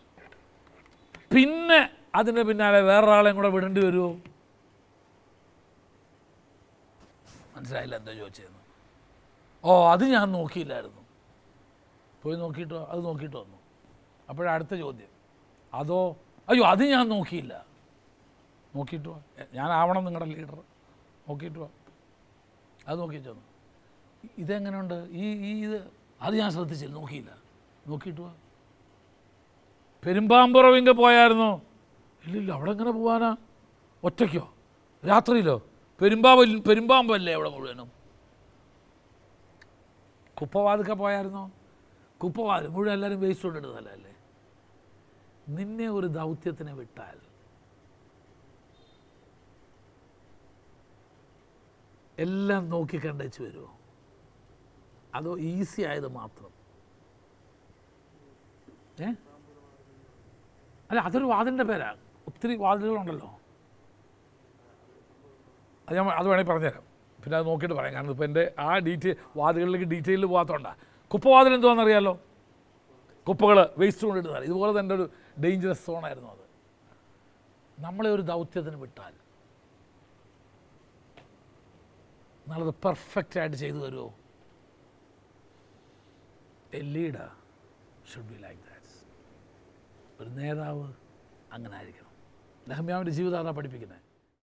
പിന്നെ അതിന് പിന്നാലെ വേറൊരാളെയും കൂടെ വിടേണ്ടി വരുമോ? മനസ്സിലായില്ല എന്താ ചോദിച്ചതെന്ന്? അത് ഞാൻ നോക്കിയില്ലായിരുന്നു. പോയി നോക്കിയിട്ടോ? അത് നോക്കിയിട്ട് വന്നു. അപ്പോഴടുത്ത ചോദ്യം. അയ്യോ അത് ഞാൻ നോക്കിയില്ല. നോക്കിയിട്ട് വാ, ഞാനാവണം നിങ്ങളുടെ ലീഡർ. നോക്കിയിട്ട് വാ, അത് നോക്കിയിട്ട് വന്നു. ഇതെങ്ങനെയുണ്ട്? ഇത് അത് ഞാൻ ശ്രദ്ധിച്ചില്ല, നോക്കിയില്ല. നോക്കിയിട്ട് വാ. പെരുമ്പാമ്പുറവിൻ്റെ പോയായിരുന്നോ? ഇല്ലില്ല. അവിടെ എങ്ങനെ പോകാനാ? ഒറ്റയ്ക്കോ? രാത്രിയിലോ? പെരുമ്പാമ്പല്ലേ അവിടെ മുഴുവനും? കുപ്പവാതിക്ക പോയായിരുന്നോ? കുപ്പവാതിൽ മുഴുവൻ എല്ലാവരും വേസ്റ്റ് കൊണ്ടിടുന്നതല്ലേ? നിന്നെ ഒരു ദൗത്യത്തിന് വിട്ടാൽ എല്ലാം നോക്കി കണ്ടേച്ച് വരുമോ? അതോ ഈസി ആയത് മാത്രം? അല്ല, അതൊരു വാതിലിൻ്റെ പേരാ. ഒത്തിരി വാതിലുകളുണ്ടല്ലോ. അത് വേണമെങ്കിൽ പറഞ്ഞുതരാം, പിന്നെ അത് നോക്കിയിട്ട് പറയാം. കാരണം ഇപ്പോൾ എൻ്റെ ആ വാതിലുകളിലേക്ക് ഡീറ്റെയിലിൽ പോകാത്തതുകൊണ്ടാണ്. കുപ്പവാതിൽ എന്തുവാണെന്നറിയാമല്ലോ? കുപ്പകൾ വേസ്റ്റ് കൊണ്ടിടുന്നത്. ഇതുപോലെ തന്നെ ഒരു ഡേഞ്ചറസ് സോണായിരുന്നു അത്. നമ്മളെ ഒരു ദൗത്യത്തിന് വിട്ടാൽ നമ്മളത് പെർഫെക്റ്റായിട്ട് ചെയ്തു തരുമോ? A leader should be like that. ഒരു നേതാവ് അങ്ങനെ ആയിരിക്കണം. നെഹമ്യാവിൻ്റെ ജീവിതം അതാ പഠിപ്പിക്കുന്നത്.